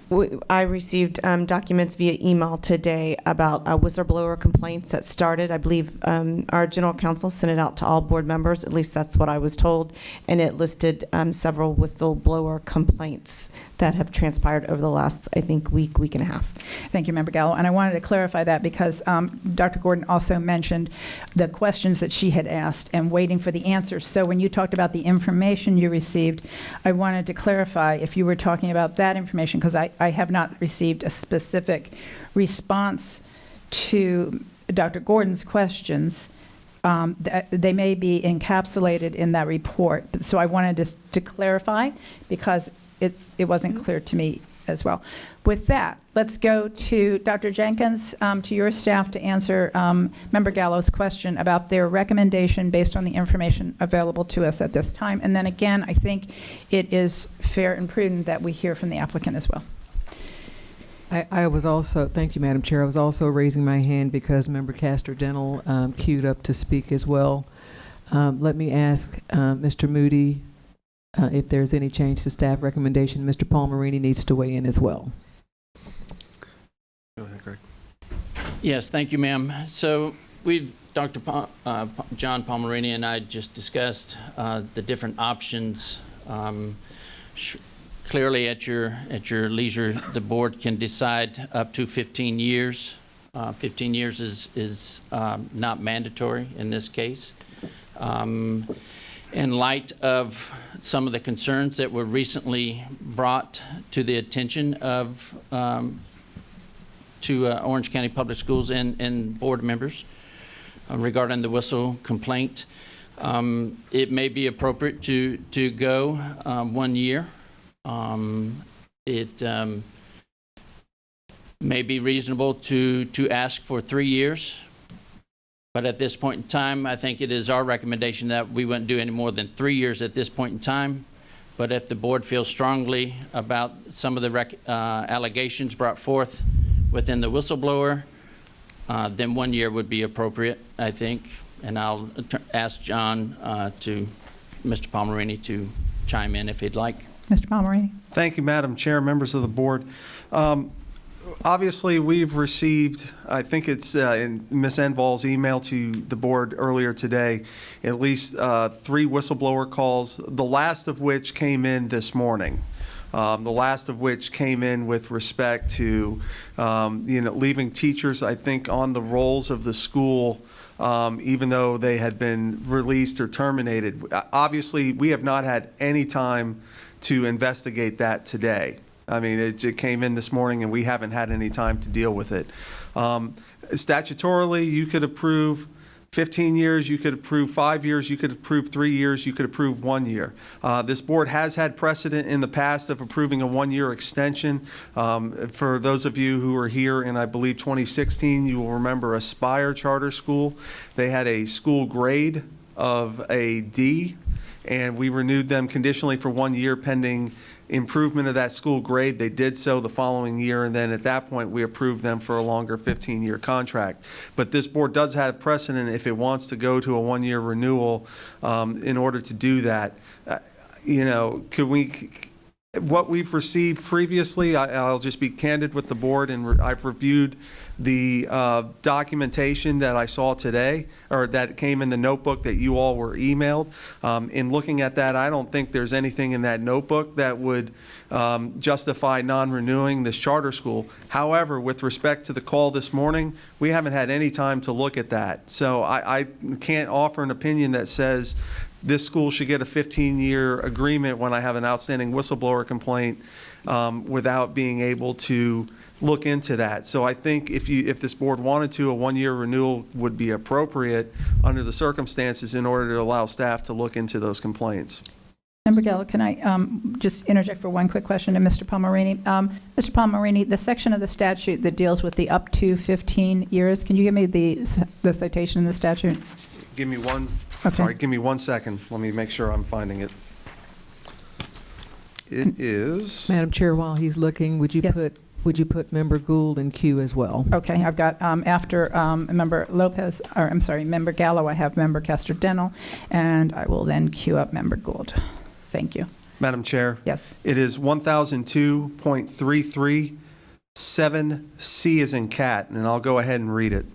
I received documents via email today about whistleblower complaints that started. I believe our general counsel sent it out to all board members, at least that's what I was told, and it listed several whistleblower complaints that have transpired over the last, I think, week and a half. Thank you, Member Gallo. And I wanted to clarify that because Dr. Gordon also mentioned the questions that she had asked and waiting for the answers. So when you talked about the information you received, I wanted to clarify if you were talking about that information, because I have not received a specific response to Dr. Gordon's questions. They may be encapsulated in that report. So I wanted to clarify because it wasn't clear to me as well. With that, let's go to Dr. Jenkins, to your staff to answer Member Gallo's question about their recommendation based on the information available to us at this time. And then again, I think it is fair and prudent that we hear from the applicant as well. I was also, thank you, Madam Chair, I was also raising my hand because Member Castor-Dental queued up to speak as well. Let me ask Mr. Moody if there's any change to staff recommendation. Mr. Palmerini needs to weigh in as well. Go ahead, Greg. Yes, thank you, ma'am. So Dr. John Palmerini and I just discussed the different options. Clearly, at your leisure, the board can decide up to 15 years. 15 years is not mandatory in this case. In light of some of the concerns that were recently brought to the attention of Orange County Public Schools and board members regarding the whistle complaint, it may be appropriate to go 1 year. It may be reasonable to ask for 3 years. But at this point in time, I think it is our recommendation that we wouldn't do any more than 3 years at this point in time. But if the board feels strongly about some of the allegations brought forth within the whistleblower, then 1 year would be appropriate, I think. And I'll ask John Mr. Palmerini to chime in if he'd like. Mr. Palmerini. Thank you, Madam Chair, members of the board. Obviously, we've received, I think it's in Ms. Enval's email to the board earlier today, at least 3 whistleblower calls, the last of which came in this morning. The last of which came in with respect to, leaving teachers, I think, on the rolls of the school, even though they had been released or terminated. Obviously, we have not had any time to investigate that today. I mean, it came in this morning, and we haven't had any time to deal with it. Statutorily, you could approve 15 years, you could approve 5 years, you could approve 3 years, you could approve 1 year. This board has had precedent in the past of approving a 1-year extension. For those of you who were here in, I believe, 2016, you will remember Aspire Charter School. They had a school grade of a D, and we renewed them conditionally for 1 year pending improvement of that school grade. They did so the following year, and then at that point we approved them for a longer 15-year contract. But this board does have precedent if it wants to go to a 1-year renewal in order to do that. What we've received previously, I'll just be candid with the board, and I've reviewed the documentation that I saw today, or that came in the notebook that you all were emailed. In looking at that, I don't think there's anything in that notebook that would justify non-renewing this charter school. However, with respect to the call this morning, we haven't had any time to look at that. So I can't offer an opinion that says this school should get a 15-year agreement when I have an outstanding whistleblower complaint without being able to look into that. So I think if this board wanted to, a 1-year renewal would be appropriate under the circumstances in order to allow staff to look into those complaints. Member Gallo, can I just interject for one quick question to Mr. Palmerini? Mr. Palmerini, the section of the statute that deals with the up to 15 years, can you give me the citation in the statute? Give me one. Okay. Sorry, give me 1 second. Let me make sure I'm finding it. It is. Madam Chair, while he's looking, would you Yes. put Member Gould in queue as well? Okay, I've got after Member Lopez, or I'm sorry, Member Gallo, I have Member Castor-Dental, and I will then queue up Member Gould. Thank you. Madam Chair? Yes. It is 1002.33, 7C as in cat, and I'll go ahead and read it.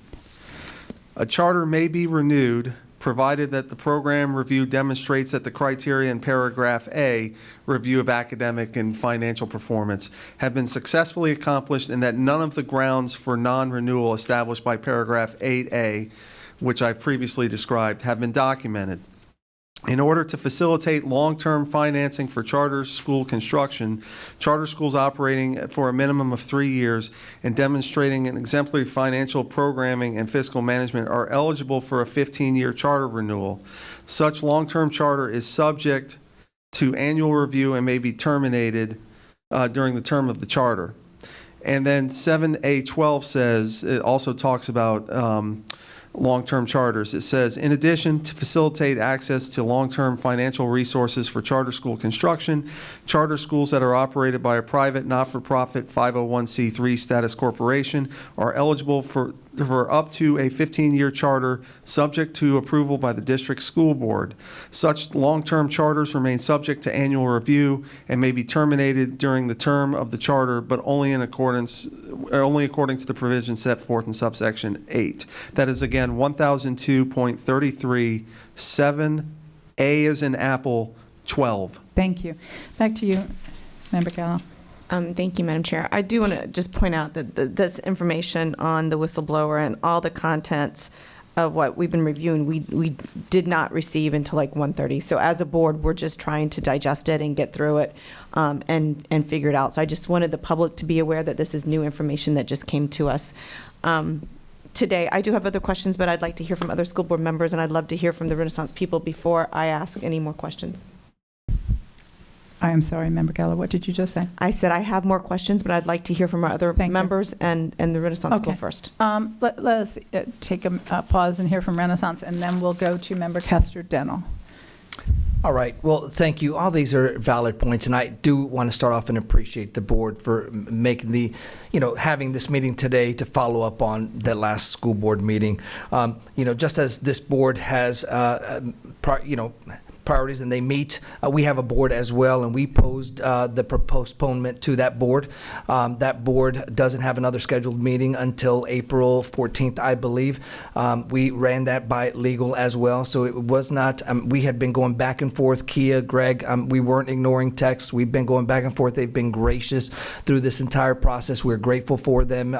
A charter may be renewed provided that the program review demonstrates that the criteria in paragraph A, review of academic and financial performance, have been successfully accomplished and that none of the grounds for non-renewal established by paragraph 8A, which I've previously described, have been documented. In order to facilitate long-term financing for charter school construction, charter schools operating for a minimum of 3 years and demonstrating an exemplary financial programming and fiscal management are eligible for a 15-year charter renewal. Such long-term charter is subject to annual review and may be terminated during the term of the charter. And then 7A12 says, it also talks about long-term charters. It says, in addition, to facilitate access to long-term financial resources for charter school construction, charter schools that are operated by a private, not-for-profit 501c3 status corporation are eligible for up to a 15-year charter subject to approval by the district school board. Such long-term charters remain subject to annual review and may be terminated during the term of the charter, but only according to the provisions set forth in subsection 8. That is again 1002.33, 7A as in apple, 12. Thank you. Back to you, Member Gallo. Thank you, Madam Chair. I do want to just point out that this information on the whistleblower and all the contents of what we've been reviewing, we did not receive until like 1:30. So as a board, we're just trying to digest it and get through it and figure it out. So I just wanted the public to be aware that this is new information that just came to us today. I do have other questions, but I'd like to hear from other school board members, and I'd love to hear from the Renaissance people before I ask any more questions. I am sorry, Member Gallo, what did you just say? I said I have more questions, but I'd like to hear from our other Thank you. members and the Renaissance School Okay. first. Let's take a pause and hear from Renaissance, and then we'll go to Member Kester-Denell. All right. Well, thank you. All these are valid points, and I do want to start off and appreciate the board for making the, having this meeting today to follow up on the last school board meeting. Just as this board has, priorities and they meet, we have a board as well, and we posed the postponement to that board. That board doesn't have another scheduled meeting until April 14th, I believe. We ran that by legal as well, so it was not, we had been going back and forth, Kia, Greg, we weren't ignoring texts. We've been going back and forth. They've been gracious through this entire process. We're grateful for them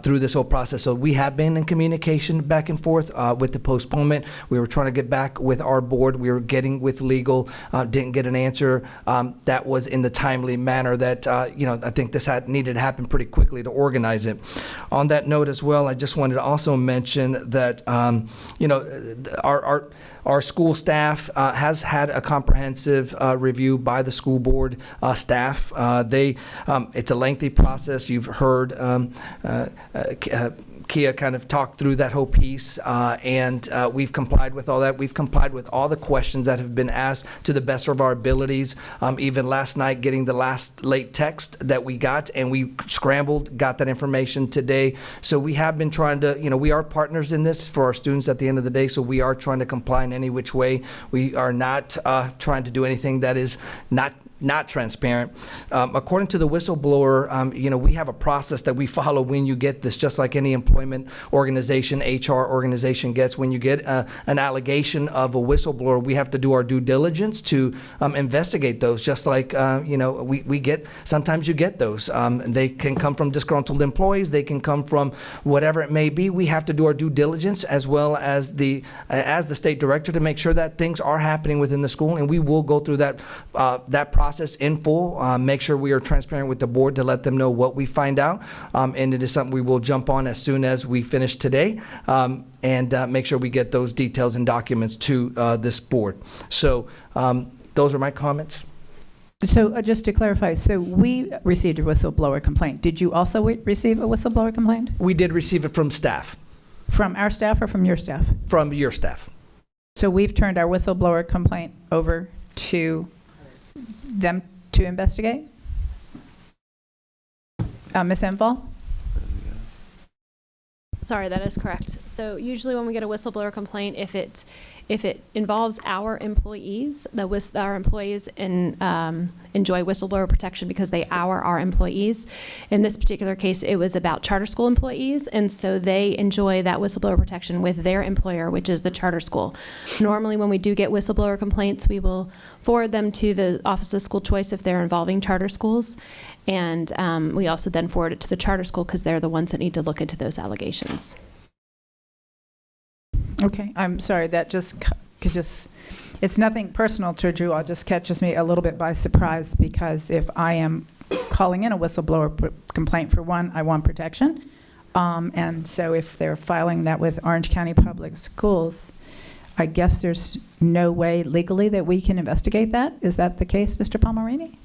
through this whole process. So we have been in communication back and forth with the postponement. We were trying to get back with our board. We were getting with legal, didn't get an answer that was in the timely manner that, I think this needed to happen pretty quickly to organize it. On that note as well, I just wanted to also mention that, our school staff has had a comprehensive review by the school board staff. It's a lengthy process. You've heard Kia kind of talked through that whole piece, and we've complied with all that. We've complied with all the questions that have been asked to the best of our abilities. Even last night, getting the last late text that we got, and we scrambled, got that information today. So we have been trying to, we are partners in this for our students at the end of the day, so we are trying to comply in any which way. We are not trying to do anything that is not transparent. According to the whistleblower, we have a process that we follow when you get this, just like any employment organization, HR organization gets. When you get an allegation of a whistleblower, we have to do our due diligence to investigate those, just like, we get, sometimes you get those. They can come from disgruntled employees, they can come from whatever it may be. We have to do our due diligence as well as the state director to make sure that things are happening within the school, and we will go through that process in full, make sure we are transparent with the board to let them know what we find out, and it is something we will jump on as soon as we finish today, and make sure we get those details and documents to this board. So those are my comments. So just to clarify, so we received a whistleblower complaint. Did you also receive a whistleblower complaint? We did receive it from staff. From our staff or from your staff? From your staff. So we've turned our whistleblower complaint over to them to investigate? Ms. Enfall? Sorry, that is correct. So usually when we get a whistleblower complaint, if it involves our employees, our employees enjoy whistleblower protection because they are our employees. In this particular case, it was about charter school employees, and so they enjoy that whistleblower protection with their employer, which is the charter school. Normally, when we do get whistleblower complaints, we will forward them to the Office of School Choice if they're involving charter schools, and we also then forward it to the charter school because they're the ones that need to look into those allegations. Okay, I'm sorry, that just, it's nothing personal to Drew, it just catches me a little bit by surprise, because if I am calling in a whistleblower complaint, for one, I want protection, and so if they're filing that with Orange County Public Schools, I guess there's no way legally that we can investigate that? Is that the case, Mr. Palmerini?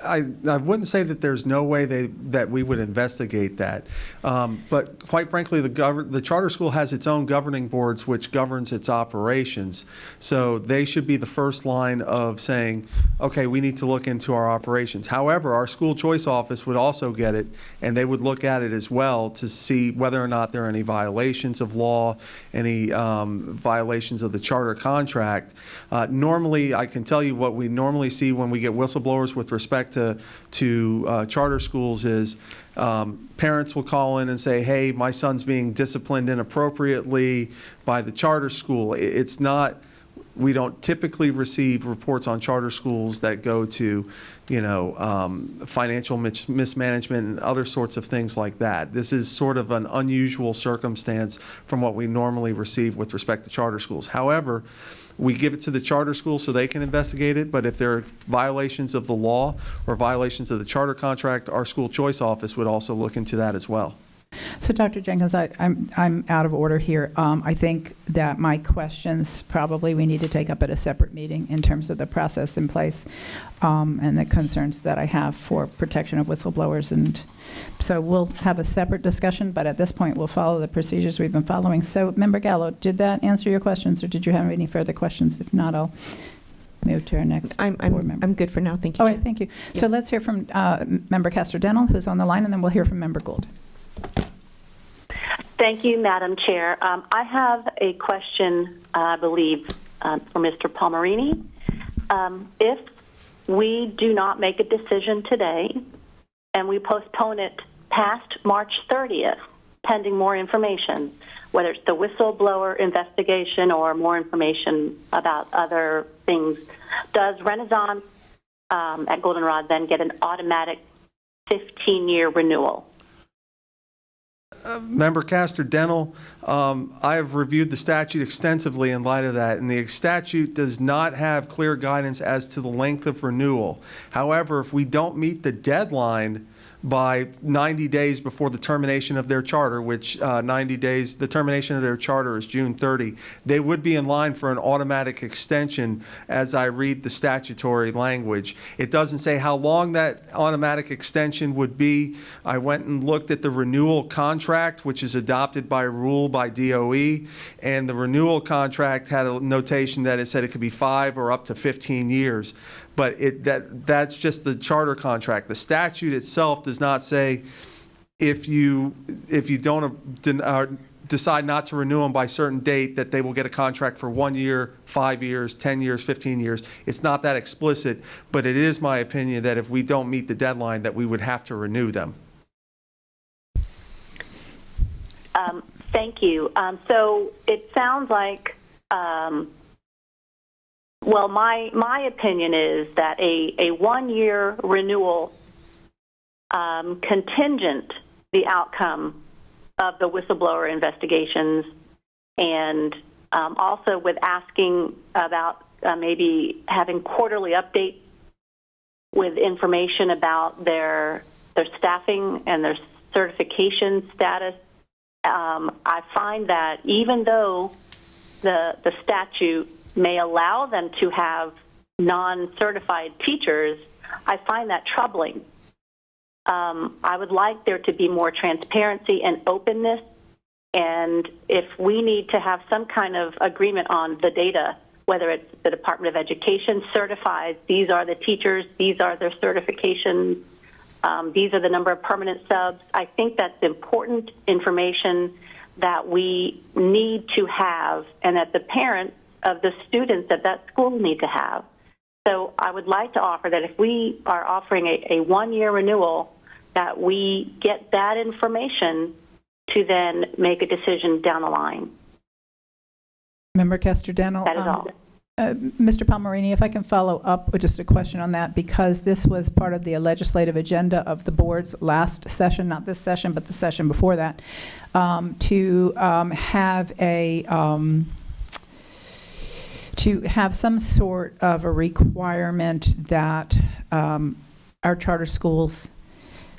I wouldn't say that there's no way that we would investigate that. But quite frankly, the charter school has its own governing boards which governs its operations. So they should be the first line of saying, okay, we need to look into our operations. However, our school choice office would also get it, and they would look at it as well to see whether or not there are any violations of law, any violations of the charter contract. Normally, I can tell you what we normally see when we get whistleblowers with respect to charter schools is parents will call in and say, hey, my son's being disciplined inappropriately by the charter school. It's not We don't typically receive reports on charter schools that go to, financial mismanagement and other sorts of things like that. This is sort of an unusual circumstance from what we normally receive with respect to charter schools. However, we give it to the charter school so they can investigate it, but if there are violations of the law or violations of the charter contract, our school choice office would also look into that as well. So, Dr. Jenkins, I'm out of order here. I think that my questions probably we need to take up at a separate meeting in terms of the process in place and the concerns that I have for protection of whistleblowers. And so we'll have a separate discussion, but at this point we'll follow the procedures we've been following. So, Member Gallo, did that answer your questions, or did you have any further questions? If not, I'll move to our next board member. I'm good for now. Thank you. All right, thank you. Yeah. So let's hear from Member Castor-Dental, who's on the line, and then we'll hear from Member Gould. Thank you, Madam Chair. I have a question, I believe, for Mr. Palmerini. If we do not make a decision today and we postpone it past March 30th, pending more information, whether it's the whistleblower investigation or more information about other things, does Renaissance at Goldenrod then get an automatic 15-year renewal? Member Castor-Dental, I have reviewed the statute extensively in light of that, and the statute does not have clear guidance as to the length of renewal. However, if we don't meet the deadline by 90 days before the termination of their charter, which 90 days, the termination of their charter is June 30, they would be in line for an automatic extension as I read the statutory language. It doesn't say how long that automatic extension would be. I went and looked at the renewal contract, which is adopted by rule by DOE, and the renewal contract had a notation that it said it could be 5 or up to 15 years. But that's just the charter contract. The statute itself does not say if you don't decide not to renew them by a certain date that they will get a contract for 1 year, 5 years, 10 years, 15 years. It's not that explicit, but it is my opinion that if we don't meet the deadline that we would have to renew them. Thank you. So it sounds like well, my opinion is that a 1 year renewal contingent the outcome of the whistleblower investigations, and also with asking about maybe having quarterly updates with information about their staffing and their certification status. I find that even though the statute may allow them to have non-certified teachers, I find that troubling. I would like there to be more transparency and openness, and if we need to have some kind of agreement on the data, whether it's the Department of Education certifies these are the teachers, these are their certifications, these are the number of permanent subs, I think that's important information that we need to have and that the parents of the students at that school need to have. So I would like to offer that if we are offering a 1 year renewal, that we get that information to then make a decision down the line. Member Castor-Dental. That is all. Mr. Palmerini, if I can follow up with just a question on that, because this was part of the legislative agenda of the board's last session, not this session, but the session before that, to have some sort of a requirement that our charter schools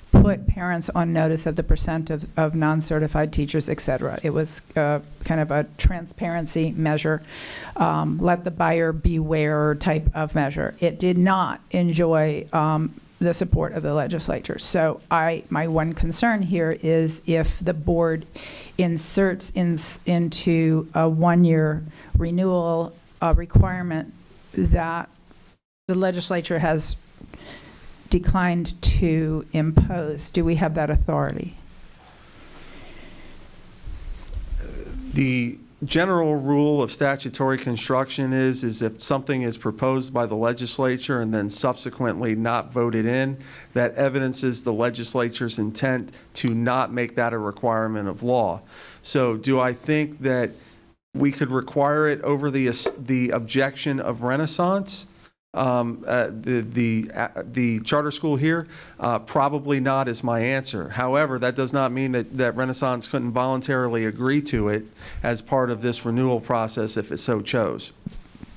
put parents on notice of the percent of non-certified teachers, et cetera. It was kind of a transparency measure, let the buyer beware type of measure. It did not enjoy the support of the legislature. So my one concern here is if the board inserts into a 1 year renewal requirement that the legislature has declined to impose. Do we have that authority? The general rule of statutory construction is if something is proposed by the legislature and then subsequently not voted in, that evidences the legislature's intent to not make that a requirement of law. So do I think that We could require it over the objection of Renaissance, the charter school here. Probably not is my answer. However, that does not mean that Renaissance couldn't voluntarily agree to it as part of this renewal process if it so chose.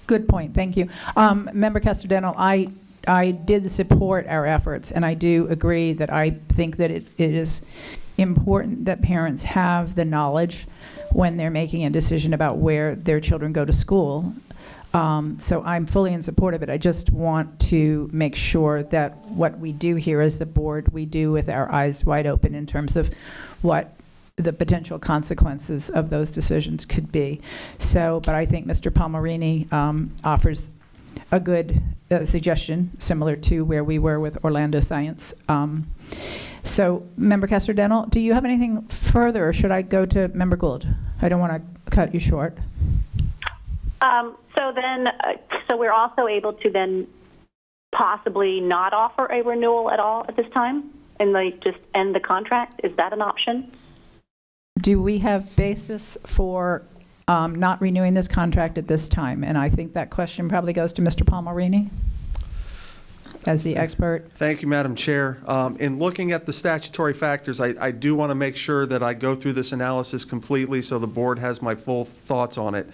Good point. Thank you. Member Castellano, I did support our efforts, and I do agree that I think that it is important that parents have the knowledge when they're making a decision about where their children go to school. So I'm fully in support of it. I just want to make sure that what we do here as the board, we do with our eyes wide open in terms of what the potential consequences of those decisions could be. So, but I think Mr. Palmerini offers a good suggestion, similar to where we were with Orlando Science. So, Member Castellano, do you have anything further, or should I go to Member Gould? I don't want to cut you short. So we're also able to then possibly not offer a renewal at all at this time, and just end the contract. Is that an option? Do we have basis for not renewing this contract at this time? And I think that question probably goes to Mr. Palmerini as the expert. Thank you, Madam Chair. In looking at the statutory factors, I do want to make sure that I go through this analysis completely so the board has my full thoughts on it.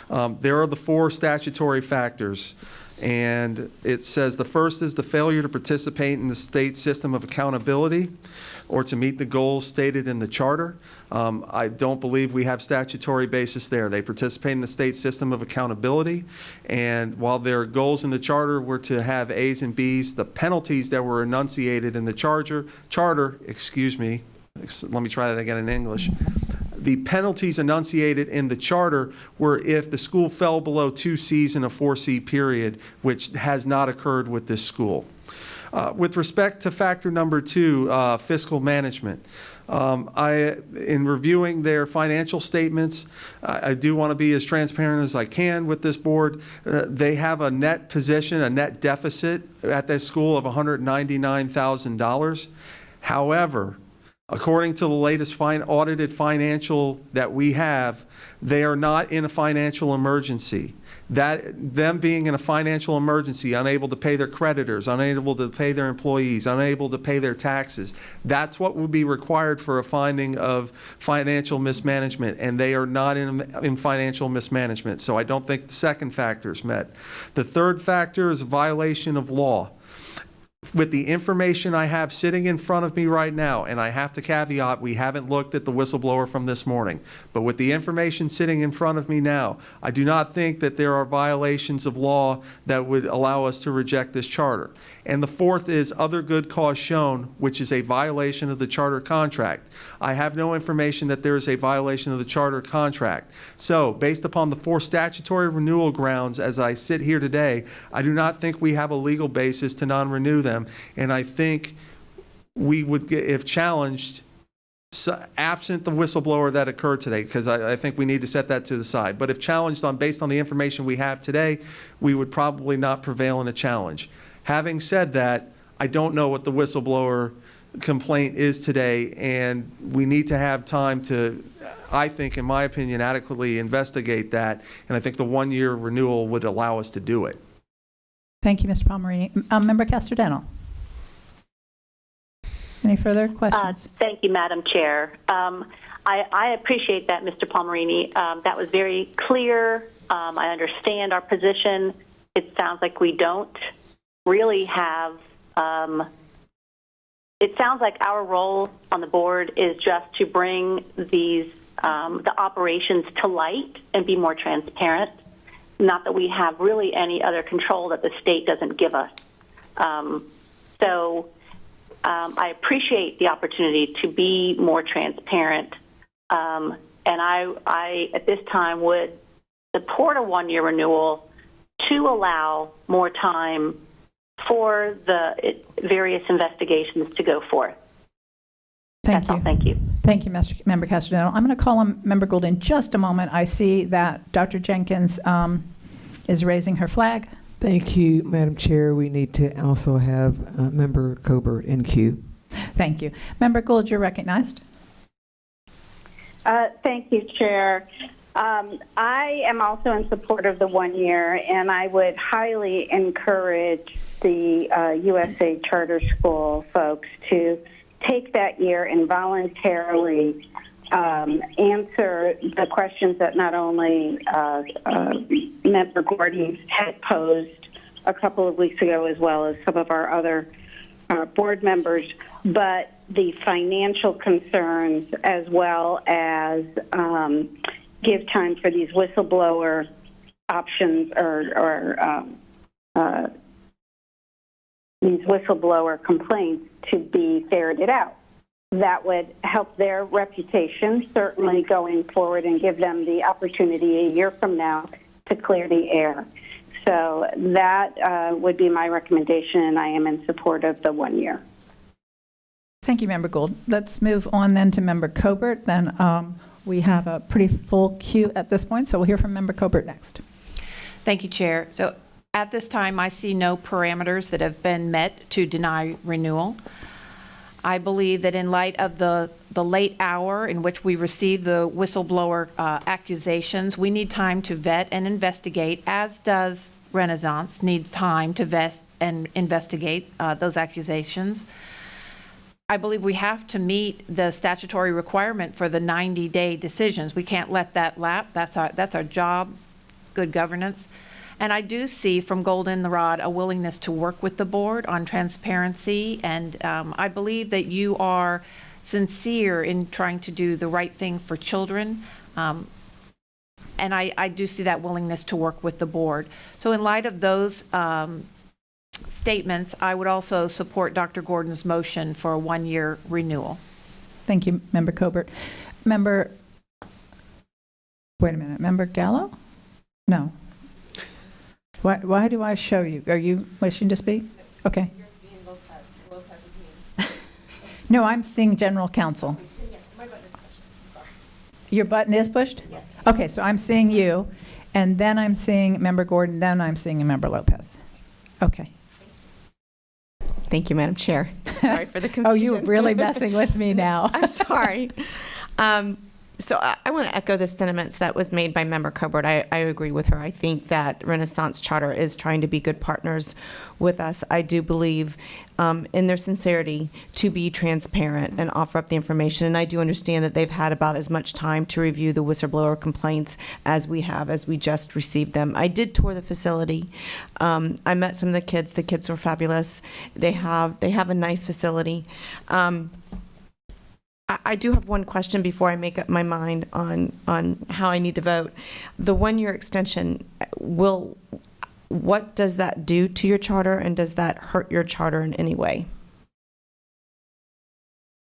There are the 4 statutory factors, and it says the first is the failure to participate in the state system of accountability or to meet the goals stated in the charter. I don't believe we have statutory basis there. They participate in the state system of accountability, and while their goals in the charter were to have A's and B's, the penalties that were enunciated in the charter, excuse me, let me try that again in English. The penalties enunciated in the charter were if the school fell below 2 C's in a 4C period, which has not occurred with this school. With respect to factor number 2, fiscal management, in reviewing their financial statements, I do want to be as transparent as I can with this board. They have a net position, a net deficit at this school of $199,000. However, according to the latest audited financial that we have, they are not in a financial emergency. Them being in a financial emergency, unable to pay their creditors, unable to pay their employees, unable to pay their taxes, that's what would be required for a finding of financial mismanagement, and they are not in financial mismanagement. So I don't think the second factor is met. The third factor is a violation of law. With the information I have sitting in front of me right now, and I have to caveat, we haven't looked at the whistleblower from this morning, but with the information sitting in front of me now, I do not think that there are violations of law that would allow us to reject this charter. And the fourth is other good cause shown, which is a violation of the charter contract. I have no information that there is a violation of the charter contract. So, based upon the 4 statutory renewal grounds as I sit here today, I do not think we have a legal basis to non-renew them. And I think we would get, if challenged, absent the whistleblower that occurred today, because I think we need to set that to the side. But if challenged based on the information we have today, we would probably not prevail in a challenge. Having said that, I don't know what the whistleblower complaint is today, and we need to have time to, I think, in my opinion, adequately investigate that, and I think the 1-year renewal would allow us to do it. Thank you, Mr. Palmerini. Member Castellano. Any further questions? Thank you, Madam Chair. I appreciate that, Mr. Palmerini. That was very clear. I understand our position. It sounds like we don't really have, it sounds like our role on the board is just to bring these, the operations to light and be more transparent. Not that we have really any other control that the state doesn't give us. I appreciate the opportunity to be more transparent, and I at this time would support a 1-year renewal to allow more time for the various investigations to go forth. Thank you. All. Thank you. Thank you, Member Castellano. I'm going to call on Member Gould in just a moment. I see that Dr. Jenkins is raising her flag. Thank you, Madam Chair. We need to also have Member Cobert in queue. Thank you. Member Gould, you're recognized. Thank you, Chair. I am also in support of the 1 year, and I would highly encourage the USA Charter School folks to take that year and voluntarily answer the questions that not only Member Gordon had posed a couple of weeks ago, as well as some of our other board members, but the financial concerns, as well as give time for these whistleblower options or these whistleblower complaints to be ferreted out. That would help their reputation, certainly going forward, and give them the opportunity a year from now to clear the air. So that would be my recommendation, and I am in support of the 1 year. Thank you, Member Gould. Let's move on then to Member Cobert. Then we have a pretty full queue at this point, so we'll hear from Member Cobert next. Thank you, Chair. So at this time, I see no parameters that have been met to deny renewal. I believe that in light of the late hour in which we received the whistleblower accusations, we need time to vet and investigate, as does Renaissance needs time to vet and investigate those accusations. I believe we have to meet the statutory requirement for the 90-day decisions. We can't let that lap. That's our job. It's good governance. And I do see from Goldenrod a willingness to work with the board on transparency, and I believe that you are sincere in trying to do the right thing for children, and I do see that willingness to work with the board. So in light of those statements, I would also support Dr. Gordon's motion for a 1 year renewal. Thank you, Member Cobert. Member Gallo? No. Why do I show you? Are you wishing to speak? Okay. You're seeing Lopez is me. No, I'm seeing General Counsel. Yes, my button is pushed. Your button is pushed? Yes. Okay, so I'm seeing you, and then I'm seeing Member Gordon, then I'm seeing Member Lopez. Okay. Thank you, Madam Chair. Sorry for the confusion. Oh, you're really messing with me now. I'm sorry. So I want to echo the sentiments that was made by Member Cobert. I agree with her. I think that Renaissance Charter is trying to be good partners with us. I do believe in their sincerity to be transparent and offer up the information. And I do understand that they've had about as much time to review the whistleblower complaints as we have, as we just received them. I did tour the facility. I met some of the kids. The kids were fabulous. They have a nice facility. I do have one question before I make up my mind on how I need to vote. The 1 year extension, what does that do to your charter, and does that hurt your charter in any way?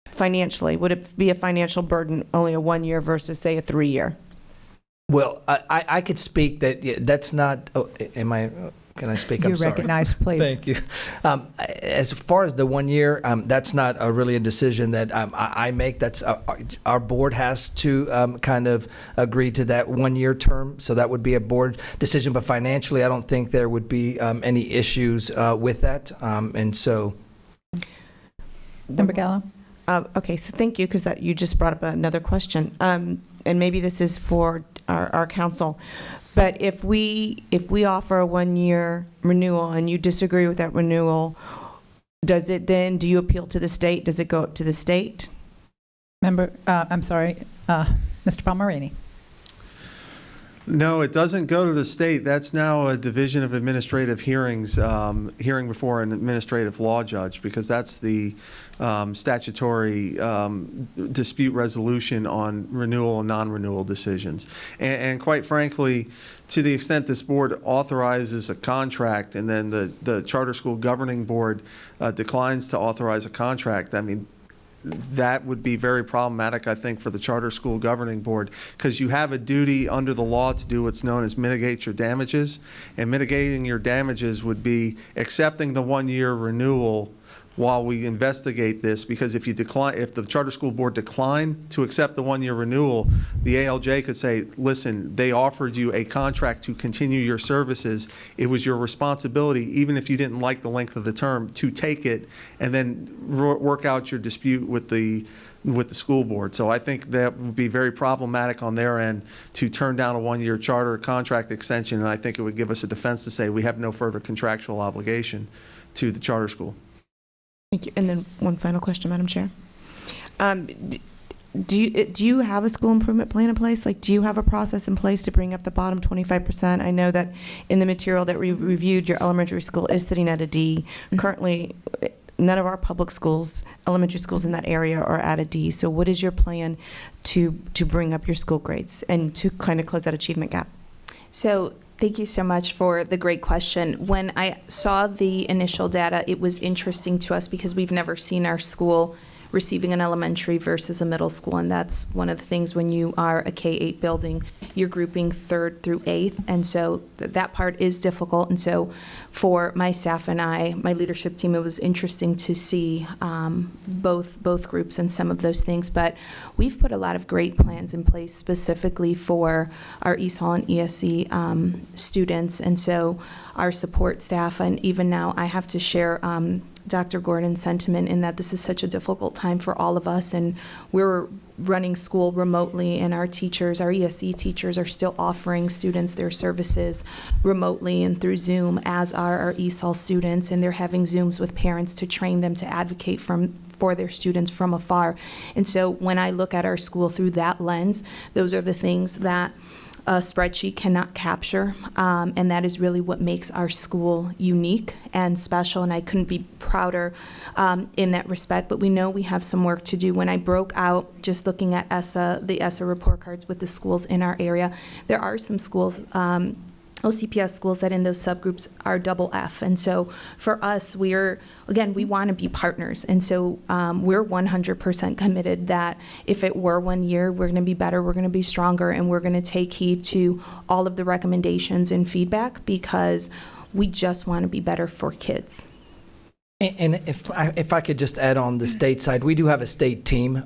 Financially, would it be a financial burden, only a 1 year versus, say, a 3 year? Well, I could speak that that's not, can I speak? I'm sorry. You're recognized, please. Thank you. As far as the 1 year, that's not really a decision that I make. That's our board has to kind of agree to that 1 year term. So that would be a board decision. But financially, I don't think there would be any issues with that. And so. Member Gallo? Okay, so thank you, because you just brought up another question. And maybe this is for our council. But if we offer a 1 year renewal and you disagree with that renewal, do you appeal to the state? Does it go up to the state? Mr. Palmerini. No, it doesn't go to the state. That's now a Division of Administrative Hearings, hearing before an administrative law judge, because that's the statutory dispute resolution on renewal and non-renewal decisions. And quite frankly, to the extent this board authorizes a contract and then the charter school governing board declines to authorize a contract, I mean, that would be very problematic, I think, for the charter school governing board, because you have a duty under the law to do what's known as mitigate your damages, and mitigating your damages would be accepting the 1 year renewal, while we investigate this, because if the charter school board declined to accept the one-year renewal, the ALJ could say, listen, they offered you a contract to continue your services. It was your responsibility, even if you didn't like the length of the term, to take it and then work out your dispute with the school board. So I think that would be very problematic on their end to turn down a one-year charter contract extension, and I think it would give us a defense to say we have no further contractual obligation to the charter school. Thank you. And then one final question, Madam Chair. Do you have a school improvement plan in place? Like, do you have a process in place to bring up the bottom 25%? I know that in the material that we reviewed, your elementary school is sitting at a D. Currently, none of our public schools, elementary schools in that area, are at a D. So what is your plan to bring up your school grades and to kind of close that achievement gap? So thank you so much for the great question. When I saw the initial data, it was interesting to us because we've never seen our school receiving an elementary versus a middle school, and that's one of the things when you are a K-8 building, you're grouping 3rd through 8th, and so that part is difficult. And so for my staff and my leadership team, it was interesting to see both groups and some of those things. But we've put a lot of great plans in place specifically for our ESOL and ESE students, and so our support staff, and even now I have to share Dr. Gordon's sentiment in that this is such a difficult time for all of us, and we're running school remotely, and our teachers, our ESE teachers, are still offering students their services remotely and through Zoom, as are our ESOL students, and they're having Zooms with parents to train them to advocate for their students from afar. And so when I look at our school through that lens, those are the things that a spreadsheet cannot capture, and that is really what makes our school unique and special, and I couldn't be prouder in that respect. But we know we have some work to do. When I broke out, just looking at the ESSA report cards with the schools in our area, there are some schools, OCPS schools, that in those subgroups are double F. And so for us, we want to be partners. And so we're 100% committed that if it were 1 year, we're going to be better, we're going to be stronger, and we're going to take heed to all of the recommendations and feedback, because we just want to be better for kids. And if I could just add on the state side, we do have a state team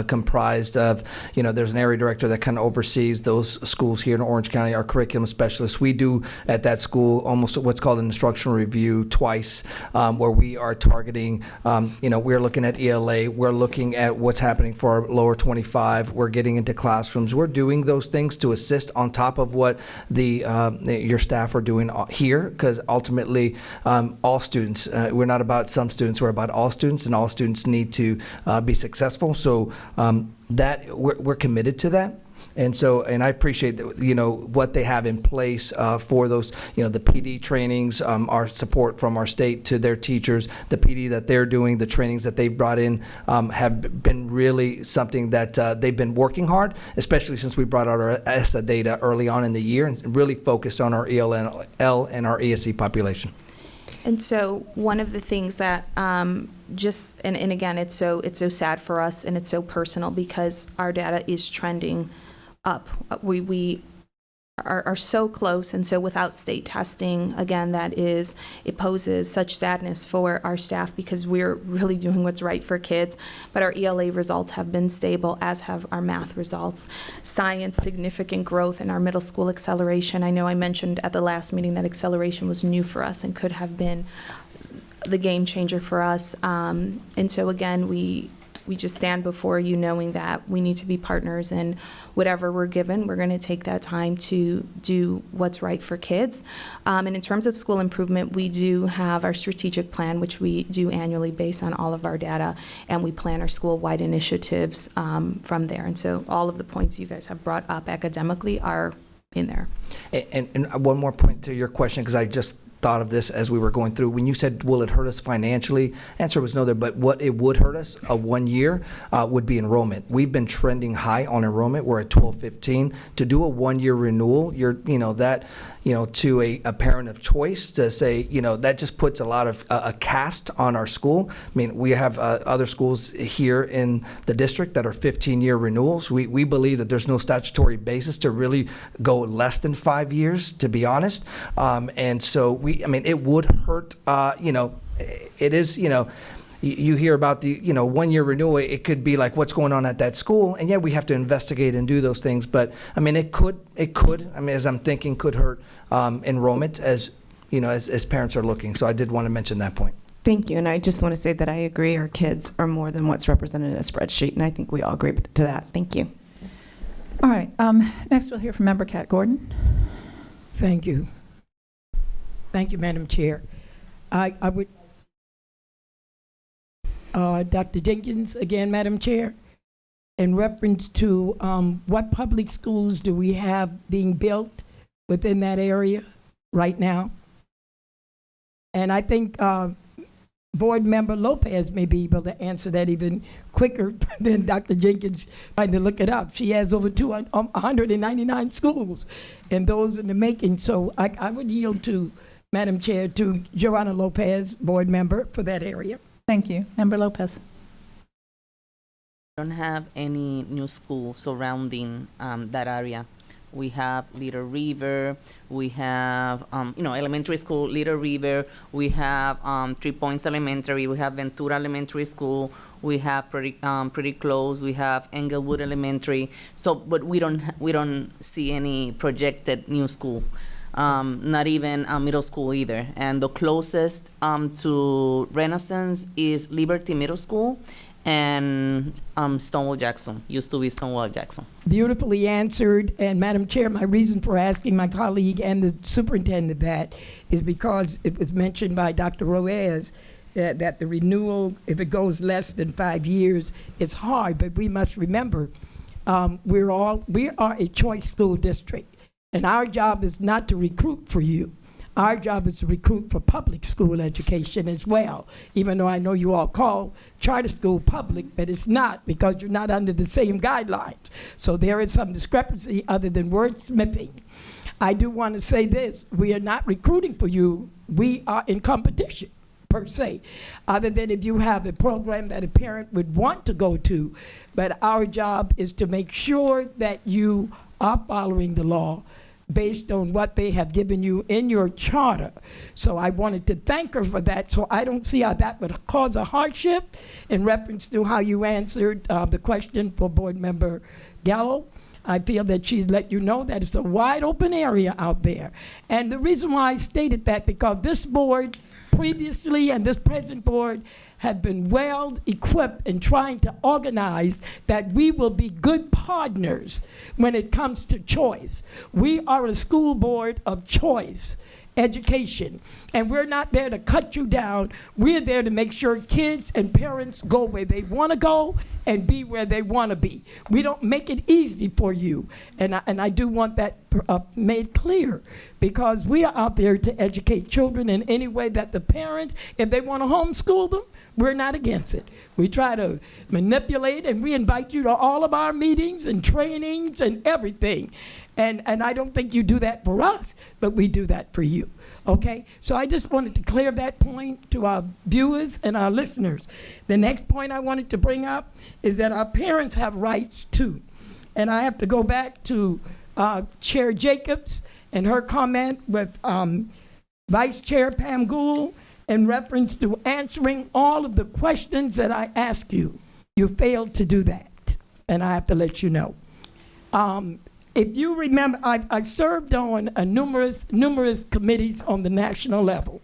comprised of, there's an area director that kind of oversees those schools here in Orange County, our curriculum specialists. We do at that school almost what's called an instructional review twice, where we are targeting, we're looking at ELA, we're looking at what's happening for our lower 25, we're getting into classrooms, we're doing those things to assist on top of what your staff are doing here, because ultimately all students, we're not about some students, we're about all students, and all students need to be successful. So that we're committed to that. And I appreciate that, what they have in place for those, the PD trainings, our support from our state to their teachers, the PD that they're doing, the trainings that they've brought in have been really something that they've been working hard, especially since we brought out our ESSA data early on in the year and really focused on our ELL and our ESE population. And so one of the things that and again, it's so sad for us, and it's so personal because our data is trending up. We are so close, and so without state testing, again, it poses such sadness for our staff because we're really doing what's right for kids. But our ELA results have been stable, as have our math results. Science, significant growth in our middle school acceleration. I know I mentioned at the last meeting that acceleration was new for us and could have been the game changer for us. And so again, we just stand before you knowing that we need to be partners, and whatever we're given, we're going to take that time to do what's right for kids. And in terms of school improvement, we do have our strategic plan, which we do annually based on all of our data, and we plan our school-wide initiatives from there. And so all of the points you guys have brought up academically are in there. And one more point to your question, because I just thought of this as we were going through. When you said, will it hurt us financially? Answer was no there, but what it would hurt us 1 year would be enrollment. We've been trending high on enrollment. We're at 1215. To do a 1 year renewal, to a parent of choice to say, that just puts a lot of a cast on our school. I mean, we have other schools here in the district that are 15-year renewals. We believe that there's no statutory basis to really go less than 5 years, to be honest. And so it would hurt, it is, you hear about the, 1-year renewal, it could be like what's going on at that school, and yeah, we have to investigate and do those things. But I mean, it could, as I'm thinking, could hurt enrollment as parents are looking. So I did want to mention that point. Thank you, and I just want to say that I agree our kids are more than what's represented in a spreadsheet, and I think we all agree to that. Thank you. All right, next we'll hear from Member Kat Gordon. Thank you. Thank you, Madam Chair. I would, Dr. Jenkins, again, Madam Chair, in reference to what public schools do we have being built within that area right now? And I think Board Member Lopez may be able to answer that even quicker than Dr. Jenkins trying to look it up. She has over 199 schools, and those in the making. So I would yield to, Madam Chair, to Joanna Lopez, Board Member, for that area. Thank you. Member Lopez. Don't have any new schools surrounding that area. We have Little River, we have, elementary school, Little River, we have 3 Points Elementary, we have Ventura Elementary School, we have pretty close, we have Englewood Elementary. So, but we don't see any projected new school, not even middle school either. And the closest to Renaissance is Liberty Middle School, and Stonewall Jackson, used to be Stonewall Jackson. Beautifully answered. And Madam Chair, my reason for asking my colleague and the superintendent that is because it was mentioned by Dr. Ruiz that the renewal, if it goes less than 5 years, it's hard. But we must remember, we are a choice school district, and our job is not to recruit for you. Our job is to recruit for public school education as well, even though I know you all call charter school public, but it's not, because you're not under the same guidelines. So there is some discrepancy other than wordsmithing. I do want to say this: we are not recruiting for you. We are in competition, per se, other than if you have a program that a parent would want to go to. But our job is to make sure that you are following the law based on what they have given you in your charter. So I wanted to thank her for that. So I don't see how that would cause a hardship in reference to how you answered the question for Board Member Gallo. I feel that she's let you know that it's a wide open area out there. And the reason why I stated that, because this board previously and this present board have been well equipped in trying to organize that we will be good partners when it comes to choice. We are a school board of choice education, and we're not there to cut you down. We're there to make sure kids and parents go where they want to go and be where they want to be. We don't make it easy for you, and I do want that made clear, because we are out there to educate children in any way that the parents, if they want to homeschool them, we're not against it. We try to manipulate, and we invite you to all of our meetings and trainings and everything. And I don't think you do that for us, but we do that for you, okay? So I just wanted to clear that point to our viewers and our listeners. The next point I wanted to bring up is that our parents have rights too. And I have to go back to Chair Jacobs and her comment with Vice Chair Pam Gould in reference to answering all of the questions that I asked you. You failed to do that, and I have to let you know. If you remember, I served on numerous committees on the national level,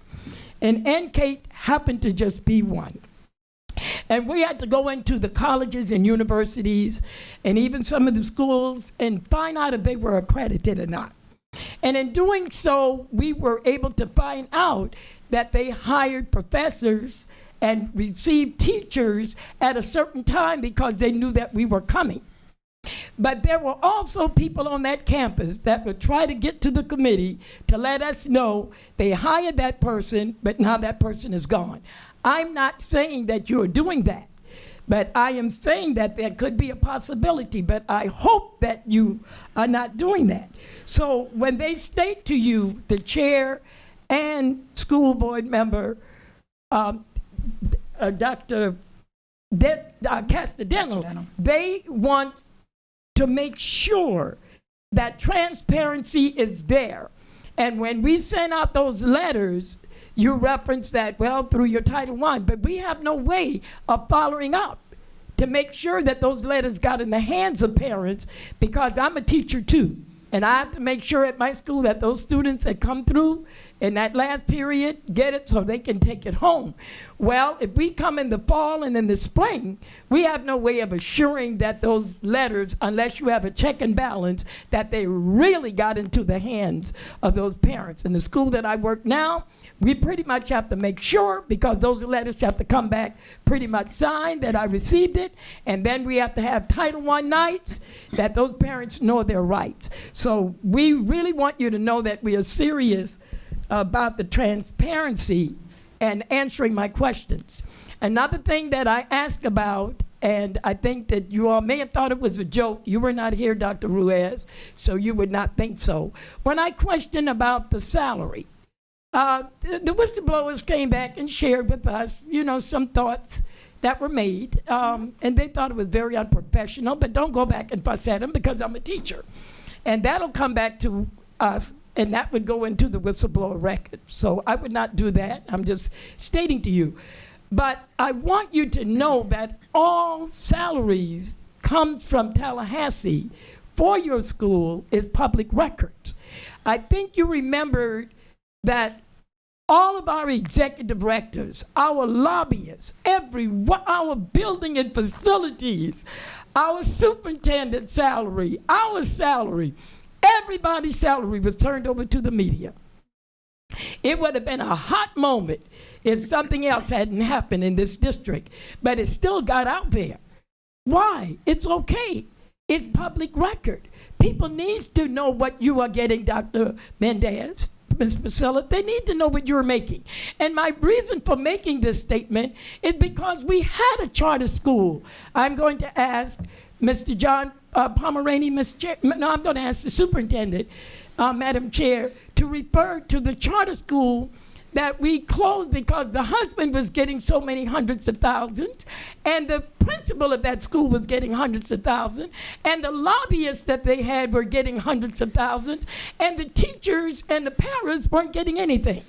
and NCATE happened to just be one. And we had to go into the colleges and universities and even some of the schools and find out if they were accredited or not. And in doing so, we were able to find out that they hired professors and received teachers at a certain time because they knew that we were coming. But there were also people on that campus that would try to get to the committee to let us know they hired that person, but now that person is gone. I'm not saying that you're doing that, but I am saying that there could be a possibility, but I hope that you are not doing that. So when they state to you, the chair and school board member, Dr. Castellano, they want to make sure that transparency is there. And when we send out those letters, you reference that, well, through your Title I, but we have no way of following up to make sure that those letters got in the hands of parents, because I'm a teacher too. And I have to make sure at my school that those students that come through in that last period get it so they can take it home. Well, if we come in the fall and in the spring, we have no way of assuring that those letters, unless you have a check and balance, that they really got into the hands of those parents. In the school that I work now, we pretty much have to make sure, because those letters have to come back pretty much signed that I received it, and then we have to have Title I nights that those parents know their rights. So we really want you to know that we are serious about the transparency and answering my questions. Another thing that I asked about, and I think that you all may have thought it was a joke. You were not here, Dr. Ruiz, so you would not think so. When I questioned about the salary, the whistleblowers came back and shared with us, some thoughts that were made, and they thought it was very unprofessional, but don't go back and fuss at them because I'm a teacher. And that'll come back to us, and that would go into the whistleblower record. So I would not do that. I'm just stating to you. But I want you to know that all salaries comes from Tallahassee for your school is public records. I think you remembered that all of our executive directors, our lobbyists, our building and facilities, our superintendent's salary, our salary, everybody's salary was turned over to the media. It would have been a hot moment if something else hadn't happened in this district, but it still got out there. Why? It's okay. It's public record. People need to know what you are getting, Dr. Mendez, Ms. Priscilla. They need to know what you're making. And my reason for making this statement is because we had a charter school. I'm going to ask Mr. John Pomeranian, I'm going to ask the superintendent, Madam Chair, to refer to the charter school that we closed because the husband was getting so many hundreds of thousands, and the principal of that school was getting hundreds of thousands, and the lobbyists that they had were getting hundreds of thousands, and the teachers and the parents weren't getting anything.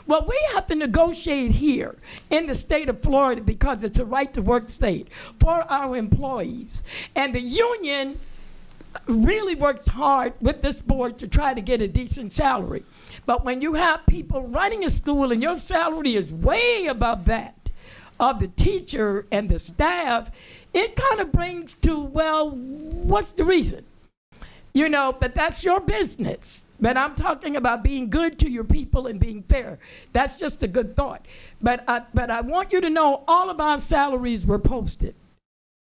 Well, we have to negotiate here in the state of Florida, because it's a right-to-work state, for our employees. And the union really works hard with this board to try to get a decent salary. But when you have people running a school and your salary is way above that of the teacher and the staff, it kind of brings to, well, what's the reason? But that's your business. But I'm talking about being good to your people and being fair. That's just a good thought. But I want you to know all of our salaries were posted.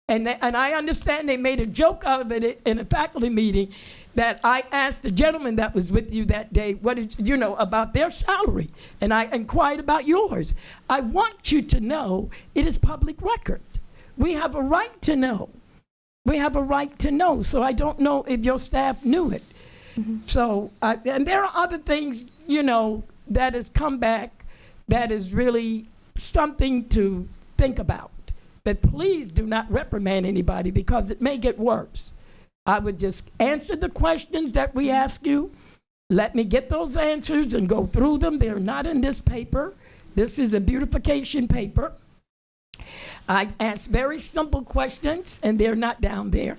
And I understand they made a joke out of it in a faculty meeting, that I asked the gentleman that was with you that day, what did you know about their salary? And I inquired about yours. I want you to know it is public record. We have a right to know. We have a right to know. So I don't know if your staff knew it. Mm-hmm. So, and there are other things, that has come back that is really something to think about. But please do not reprimand anybody, because it may get worse. I would just answer the questions that we ask you. Let me get those answers and go through them. They're not in this paper. This is a beautification paper. I asked very simple questions, and they're not down there.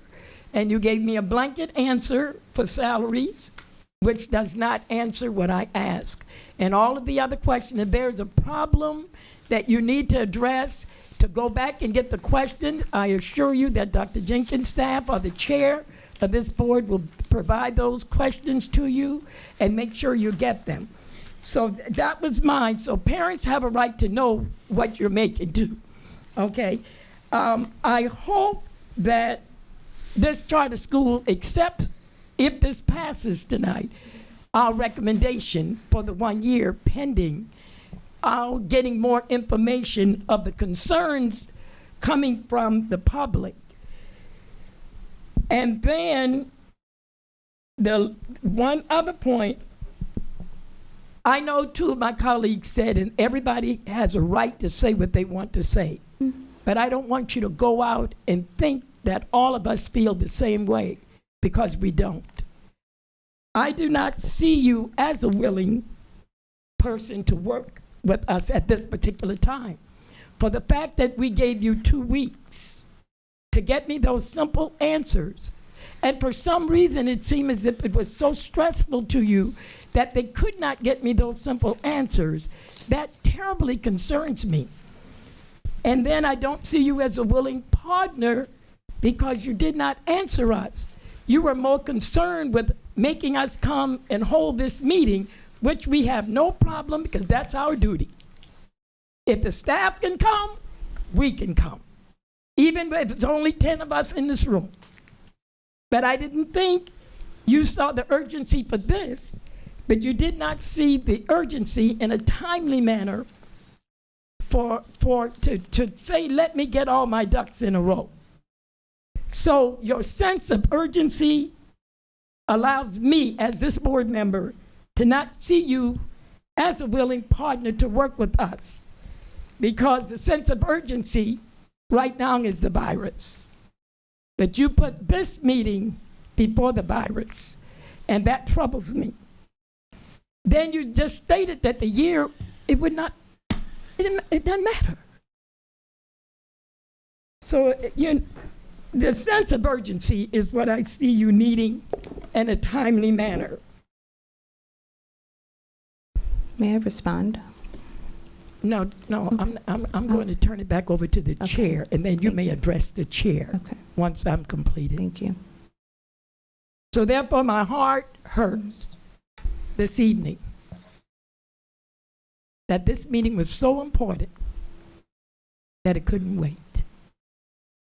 And you gave me a blanket answer for salaries, which does not answer what I ask. And all of the other questions, if there's a problem that you need to address, to go back and get the questions, I assure you that Dr. Jenkins' staff or the chair of this board will provide those questions to you and make sure you get them. So that was mine. So parents have a right to know what you're making too. Okay? I hope that this charter school accepts, if this passes tonight, our recommendation for the 1 year pending getting more information of the concerns coming from the public. And then the one other point, I know two of my colleagues said, and everybody has a right to say what they want to say, but I don't want you to go out and think that all of us feel the same way, because we don't. I do not see you as a willing person to work with us at this particular time. For the fact that we gave you 2 weeks to get me those simple answers, and for some reason it seemed as if it was so stressful to you that they could not get me those simple answers, that terribly concerns me. And then I don't see you as a willing partner because you did not answer us. You were more concerned with making us come and hold this meeting, which we have no problem because that's our duty. If the staff can come, we can come, even if it's only 10 of us in this room. But I didn't think you saw the urgency for this, but you did not see the urgency in a timely manner to say, let me get all my ducks in a row. So your sense of urgency allows me, as this board member, to not see you as a willing partner to work with us, because the sense of urgency right now is the virus. But you put this meeting before the virus, and that troubles me. Then you just stated that the year, it doesn't matter. So the sense of urgency is what I see you needing in a timely manner. May I respond? No, I'm going to turn it back over to the chair, and then you may address the chair once I'm completed. Thank you. So therefore, my heart hurts this evening that this meeting was so important that it couldn't wait.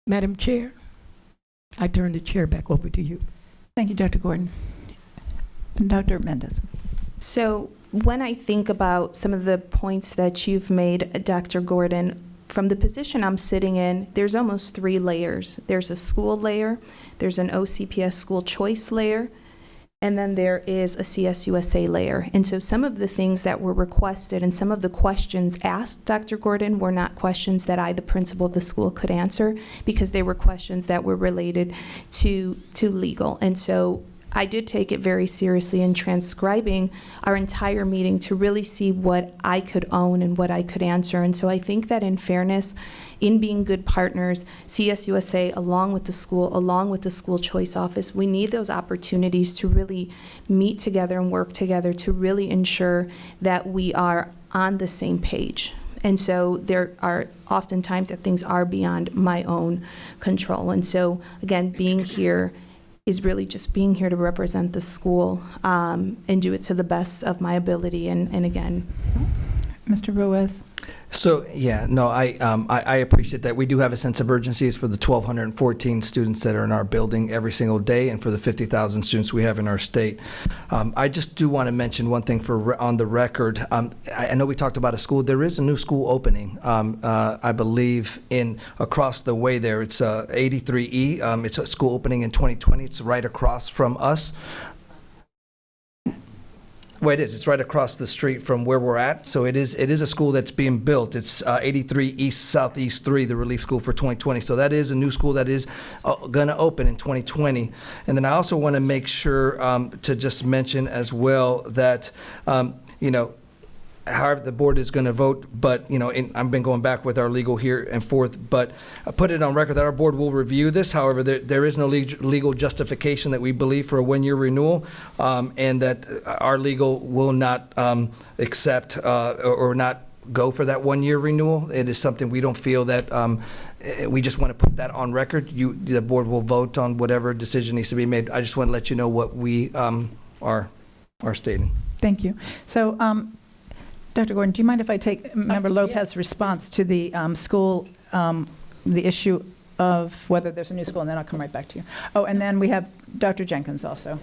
Madam Chair, I turn the chair back over to you. Thank you, Dr. Gordon. And Dr. Mendez. So when I think about some of the points that you've made, Dr. Gordon, from the position I'm sitting in, there's almost 3 layers. There's a school layer, there's an OCPS school choice layer, and then there is a CSUSA layer. And so some of the things that were requested and some of the questions asked, Dr. Gordon, were not questions that I, the principal of the school, could answer, because they were questions that were related to legal. And so I did take it very seriously in transcribing our entire meeting to really see what I could own and what I could answer. And so I think that in fairness, in being good partners, CSUSA, along with the school choice office, we need those opportunities to really meet together and work together to really ensure that we are on the same page. And so there are oftentimes that things are beyond my own control. And so, again, being here is really just being here to represent the school and do it to the best of my ability. And again, Mr. Ruiz. So, yeah, no, I appreciate that. We do have a sense of urgency. It's for the 1,214 students that are in our building every single day and for the 50,000 students we have in our state. I just do want to mention one thing on the record. I know we talked about a school. There is a new school opening, I believe, across the way there. It's 83E. It's a school opening in 2020. It's right across from us. Well, it is. It's right across the street from where we're at. So it is a school that's being built. It's 83 East Southeast 3, the Relief School for 2020. So that is a new school that is going to open in 2020. And then I also want to make sure to just mention as well that, however the board is going to vote, but, I've been going back with our legal here and forth, but I put it on record that our board will review this. However, there is no legal justification that we believe for a 1-year renewal, and that our legal will not accept or not go for that 1-year renewal. It is something we don't feel that we just want to put that on record. The board will vote on whatever decision needs to be made. I just want to let you know what we are stating. Thank you. So, Dr. Gordon, do you mind if I take Member Lopez's response to the school, the issue of whether there's a new school, and then I'll come right back to you. Oh, and then we have Dr. Jenkins also.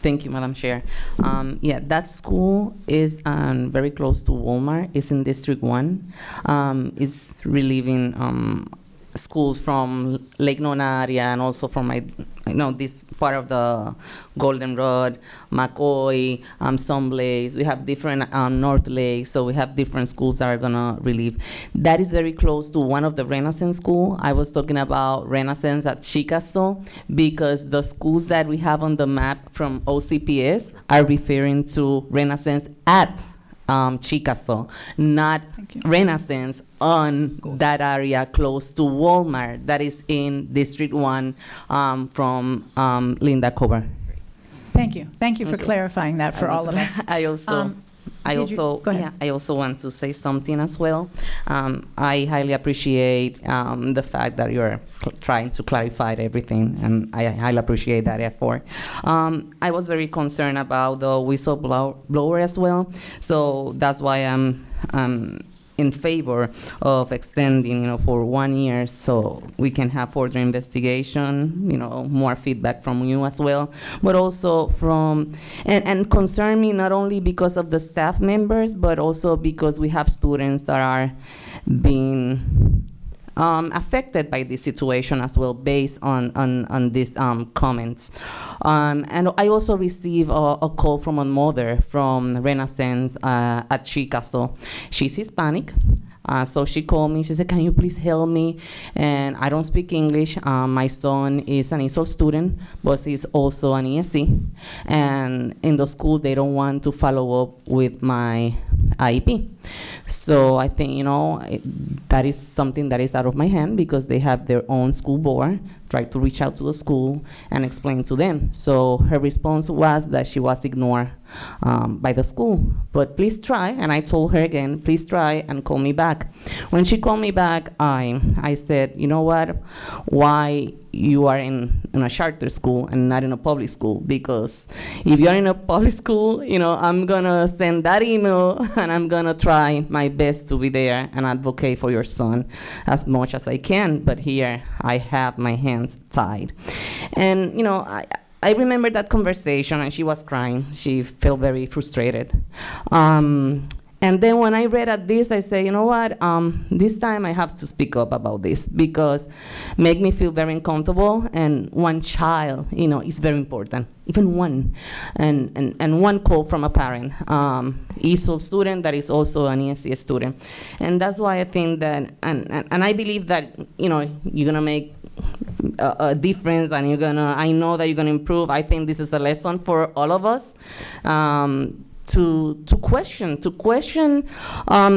Thank you, Madam Chair. That school is very close to Walmart. It's in District 1. It's relieving schools from Lake Nona area and also from this part of the Golden Road, McCoy, Sunblaze. We have different North Lake, so we have different schools that are gonna relieve. That is very close to one of the Renaissance school. I was talking about Renaissance at Chickasaw because the schools that we have on the map from OCPS are referring to Renaissance at Chickasaw, not Renaissance on that area close to Walmart that is in District 1 from Linda Cover. Thank you. Thank you for clarifying that for all of us. I also, go ahead. I also want to say something as well. I highly appreciate the fact that you're trying to clarify everything, and I highly appreciate that effort. I was very concerned about the whistleblower as well, so that's why I'm in favor of extending, for 1 year so we can have further investigation, more feedback from you as well, but also from, and concern me not only because of the staff members, but also because we have students that are being affected by this situation as well, based on these comments. And I also received a call from a mother from Renaissance at Chickasaw. She's Hispanic. So she called me, she said, can you please help me? And I don't speak English. My son is an ESOL student, but he's also an ESC. And in the school, they don't want to follow up with my IEP. So I think, that is something that is out of my hand because they have their own school board, try to reach out to the school and explain to them. So her response was that she was ignored by the school. But please try, and I told her again, please try and call me back. When she called me back, I said, you know what, why you are in a charter school and not in a public school? Because if you're in a public school, I'm gonna send that email and I'm gonna try my best to be there and advocate for your son as much as I can. But here I have my hands tied. And I remember that conversation, and she was crying. She felt very frustrated. And then when I read at this, I say, you know what, this time I have to speak up about this because make me feel very uncomfortable. And one child, is very important, even one. And one call from a parent, ESOL student that is also an ESC student. And that's why I think that, and I believe that, you're gonna make a difference, and I know that you're gonna improve. I think this is a lesson for all of us. To question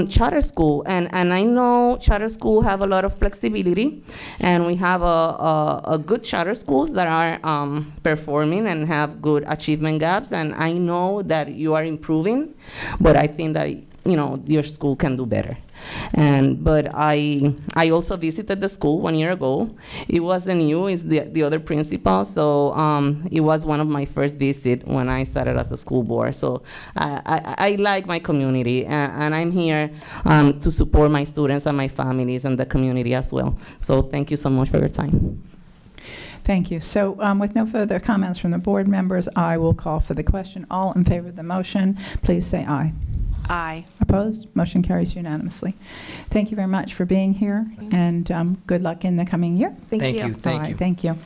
charter school, and I know charter school have a lot of flexibility, and we have a good charter schools that are performing and have good achievement gaps, and I know that you are improving, but I think that your school can do better. But I also visited the school 1 year ago. It wasn't you, it's the other principal. So it was one of my first visits when I started as a school board. So I like my community, and I'm here to support my students and my families and the community as well. So thank you so much for your time. Thank you. So with no further comments from the board members, I will call for the question. All in favor of the motion, please say aye. Aye. Opposed? Motion carries unanimously. Thank you very much for being here, and good luck in the coming year. Thank you. All right, thank you.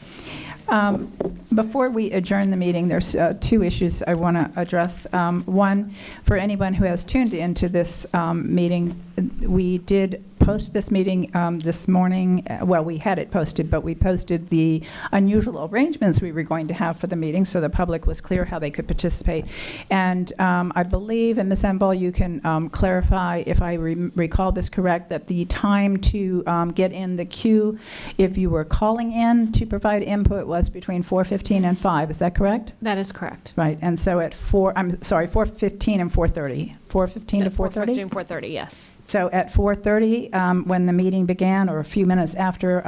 Before we adjourn the meeting, there's two issues I want to address. One, for anyone who has tuned into this meeting, we did post this meeting this morning. Well, we had it posted, but we posted the unusual arrangements we were going to have for the meeting so the public was clear how they could participate. And I believe, and Ms. Enval, you can clarify if I recall this correct, that the time to get in the queue, if you were calling in to provide input, was between 4:15 and 5. Is that correct? That is correct. Right. And so at 4:15 and 4:30. 4:15 to 4:30? 4:15 and 4:30, yes. So at 4:30, when the meeting began, or a few minutes after,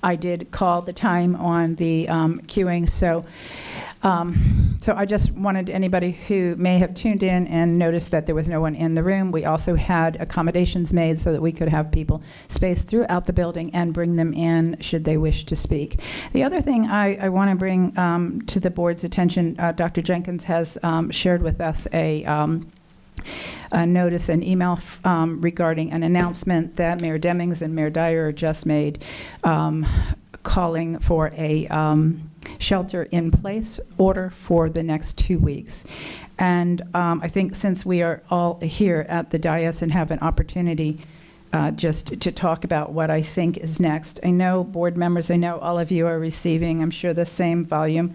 I did call the time on the queuing. So I just wanted anybody who may have tuned in and noticed that there was no one in the room. We also had accommodations made so that we could have people spaced throughout the building and bring them in should they wish to speak. The other thing I want to bring to the board's attention, Dr. Jenkins has shared with us a notice, an email regarding an announcement that Mayor Demings and Mayor Dyer just made, calling for a shelter-in-place order for the next 2 weeks. And I think since we are all here at the dais and have an opportunity just to talk about what I think is next, I know board members, I know all of you are receiving, I'm sure, the same volume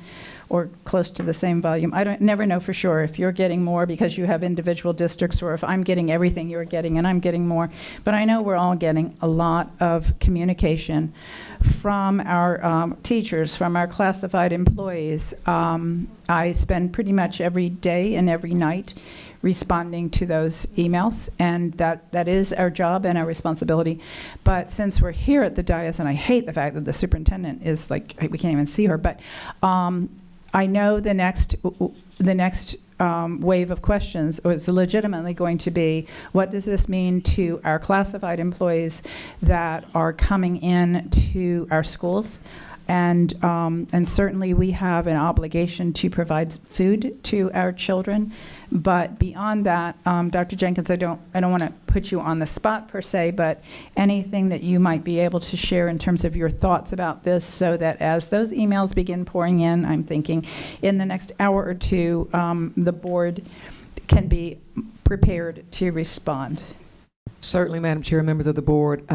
or close to the same volume. I don't never know for sure if you're getting more because you have individual districts, or if I'm getting everything you're getting and I'm getting more. But I know we're all getting a lot of communication from our teachers, from our classified employees. I spend pretty much every day and every night responding to those emails, and that is our job and our responsibility. But since we're here at the dais, and I hate the fact that the superintendent is like, we can't even see her, but I know the next wave of questions is legitimately going to be, what does this mean to our classified employees that are coming in to our schools? And certainly we have an obligation to provide food to our children. But beyond that, Dr. Jenkins, I don't want to put you on the spot per se, but anything that you might be able to share in terms of your thoughts about this, so that as those emails begin pouring in, I'm thinking in the next hour or two, the board can be prepared to respond. Certainly, Madam Chair, members of the board,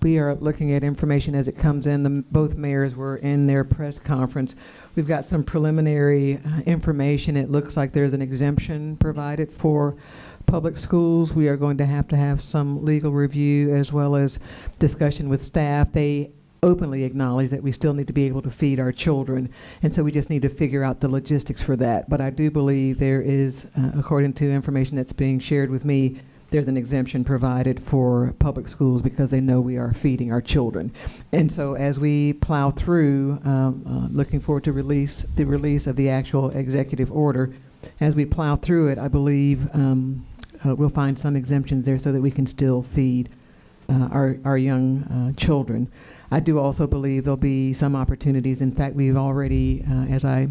we are looking at information as it comes in. Both mayors were in their press conference. We've got some preliminary information. It looks like there's an exemption provided for public schools. We are going to have some legal review as well as discussion with staff. They openly acknowledge that we still need to be able to feed our children, and so we just need to figure out the logistics for that. But I do believe there is, according to information that's being shared with me, there's an exemption provided for public schools because they know we are feeding our children. And so as we plow through, looking forward to the release of the actual executive order, as we plow through it, I believe we'll find some exemptions there so that we can still feed our young children. I do also believe there'll be some opportunities. In fact, we've already, as I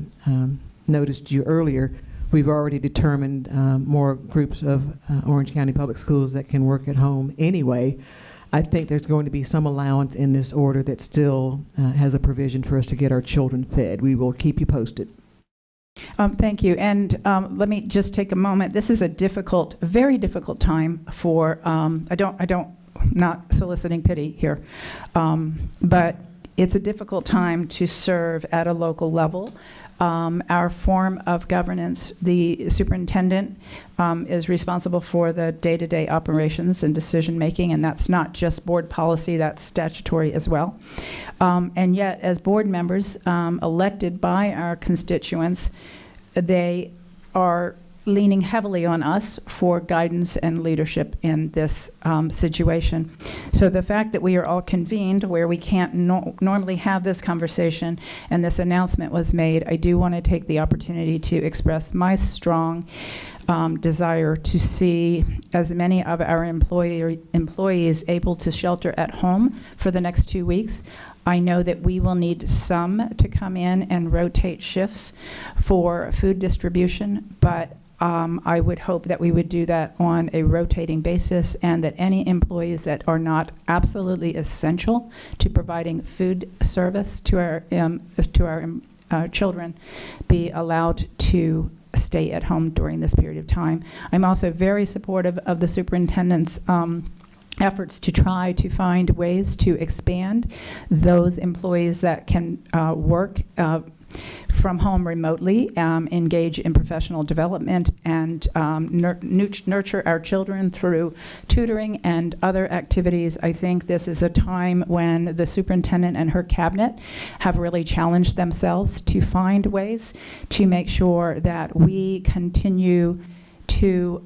noticed you earlier, we've already determined more groups of Orange County Public Schools that can work at home anyway. I think there's going to be some allowance in this order that still has a provision for us to get our children fed. We will keep you posted. Thank you. And let me just take a moment. This is a difficult, very difficult time for, not soliciting pity here, but it's a difficult time to serve at a local level. Our form of governance, the superintendent is responsible for the day-to-day operations and decision-making, and that's not just board policy, that's statutory as well. And yet, as board members elected by our constituents, they are leaning heavily on us for guidance and leadership in this situation. So the fact that we are all convened where we can't normally have this conversation and this announcement was made, I do want to take the opportunity to express my strong desire to see as many of our employees able to shelter at home for the next 2 weeks. I know that we will need some to come in and rotate shifts for food distribution, but I would hope that we would do that on a rotating basis, and that any employees that are not absolutely essential to providing food service to our children be allowed to stay at home during this period of time. I'm also very supportive of the superintendent's efforts to try to find ways to expand those employees that can work from home remotely, engage in professional development, and nurture our children through tutoring and other activities. I think this is a time when the superintendent and her cabinet have really challenged themselves to find ways to make sure that we continue to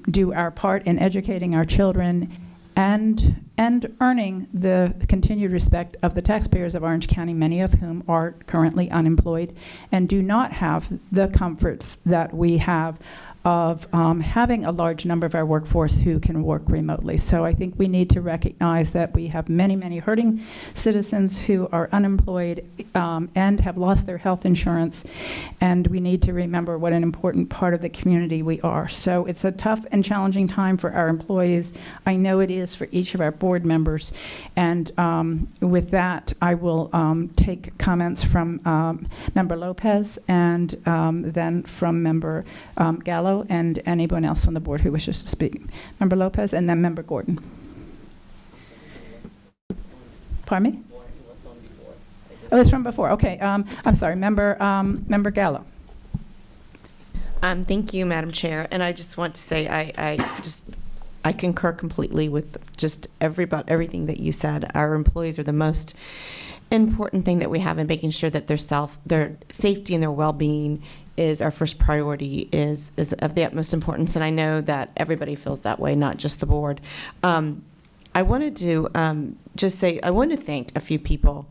do our part in educating our children and earning the continued respect of the taxpayers of Orange County, many of whom are currently unemployed and do not have the comforts that we have of having a large number of our workforce who can work remotely. So I think we need to recognize that we have many, many hurting citizens who are unemployed and have lost their health insurance, and we need to remember what an important part of the community we are. So it's a tough and challenging time for our employees. I know it is for each of our board members, and with that, I will take comments from Member Lopez and then from Member Gallo and anyone else on the board who wishes to speak. Member Lopez and then Member Gordon. Pardon me? Oh, it's from before. Okay. I'm sorry. Member Gallo. Thank you, Madam Chair. And I just want to say I concur completely with just everything that you said. Our employees are the most important thing that we have in making sure that their safety and their well-being is our first priority, is of the utmost importance. And I know that everybody feels that way, not just the board. I wanted to just say, I wanted to thank a few people.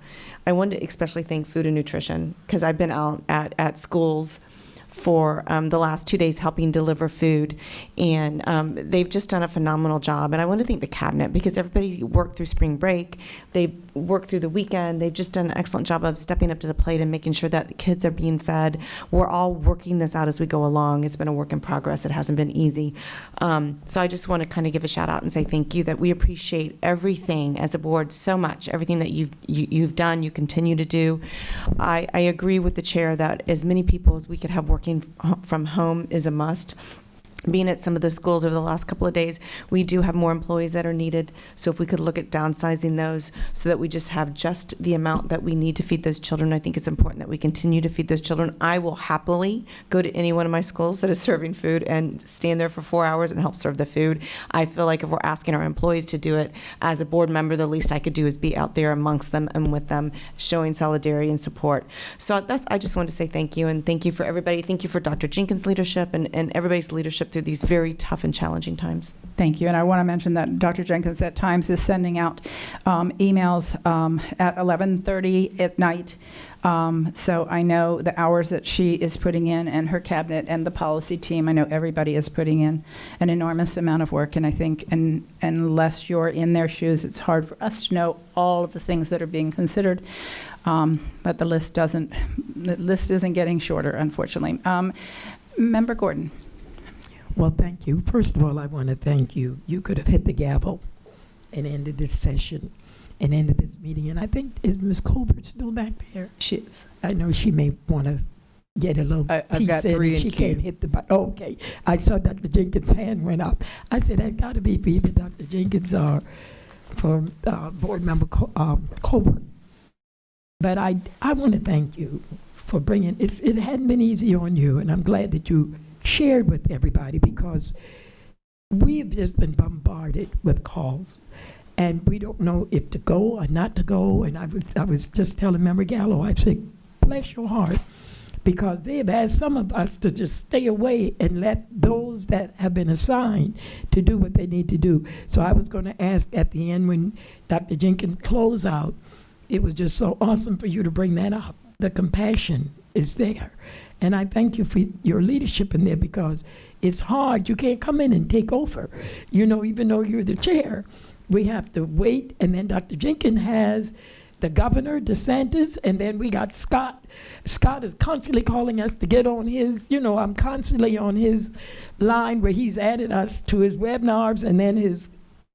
I wanted to especially thank Food and Nutrition, because I've been out at schools for the last 2 days helping deliver food, and they've just done a phenomenal job. And I want to thank the cabinet, because everybody worked through spring break, they've worked through the weekend, they've just done an excellent job of stepping up to the plate and making sure that the kids are being fed. We're all working this out as we go along. It's been a work in progress. It hasn't been easy. So I just want to kind of give a shout out and say thank you, that we appreciate everything as a board so much, everything that you've done, you continue to do. I agree with the chair that as many people as we could have working from home is a must. Being at some of the schools over the last couple of days, we do have more employees that are needed. So if we could look at downsizing those so that we just have just the amount that we need to feed those children, I think it's important that we continue to feed those children. I will happily go to any one of my schools that is serving food and stand there for 4 hours and help serve the food. I feel like if we're asking our employees to do it, as a board member, the least I could do is be out there amongst them and with them, showing solidarity and support. So I just want to say thank you, and thank you for everybody. Thank you for Dr. Jenkins' leadership and everybody's leadership through these very tough and challenging times. Thank you. And I want to mention that Dr. Jenkins at times is sending out emails at 11:30 at night. So I know the hours that she is putting in, and her cabinet and the policy team, I know everybody is putting in an enormous amount of work. And I think unless you're in their shoes, it's hard for us to know all of the things that are being considered. But the list isn't getting shorter, unfortunately. Member Gordon. Well, thank you. First of all, I want to thank you. You could have hit the gavel and ended this session and ended this meeting. And I think, is Ms. Colbert still back there? She is. I know she may want to get a little I've got piece in. 3 in She queue. can't hit the button. Oh, okay. I saw Dr. Jenkins' hand went up. I said, that got to be either Dr. Jenkins or for board member Colbert. But I want to thank you for bringing, it hadn't been easy on you, and I'm glad that you shared with everybody, because we've just been bombarded with calls, and we don't know if to go or not to go. And I was just telling Member Gallo, I said, bless your heart, because they have asked some of us to just stay away and let those that have been assigned to do what they need to do. So I was going to ask at the end, when Dr. Jenkins closed out, it was just so awesome for you to bring that up. The compassion is there. And I thank you for your leadership in there, because it's hard. You can't come in and take over. You know, even though you're the chair, we have to wait. And then Dr. Jenkins has the governor, DeSantis, and then we got Scott. Scott is constantly calling us to get on his, I'm constantly on his line where he's added us to his webinars, and then his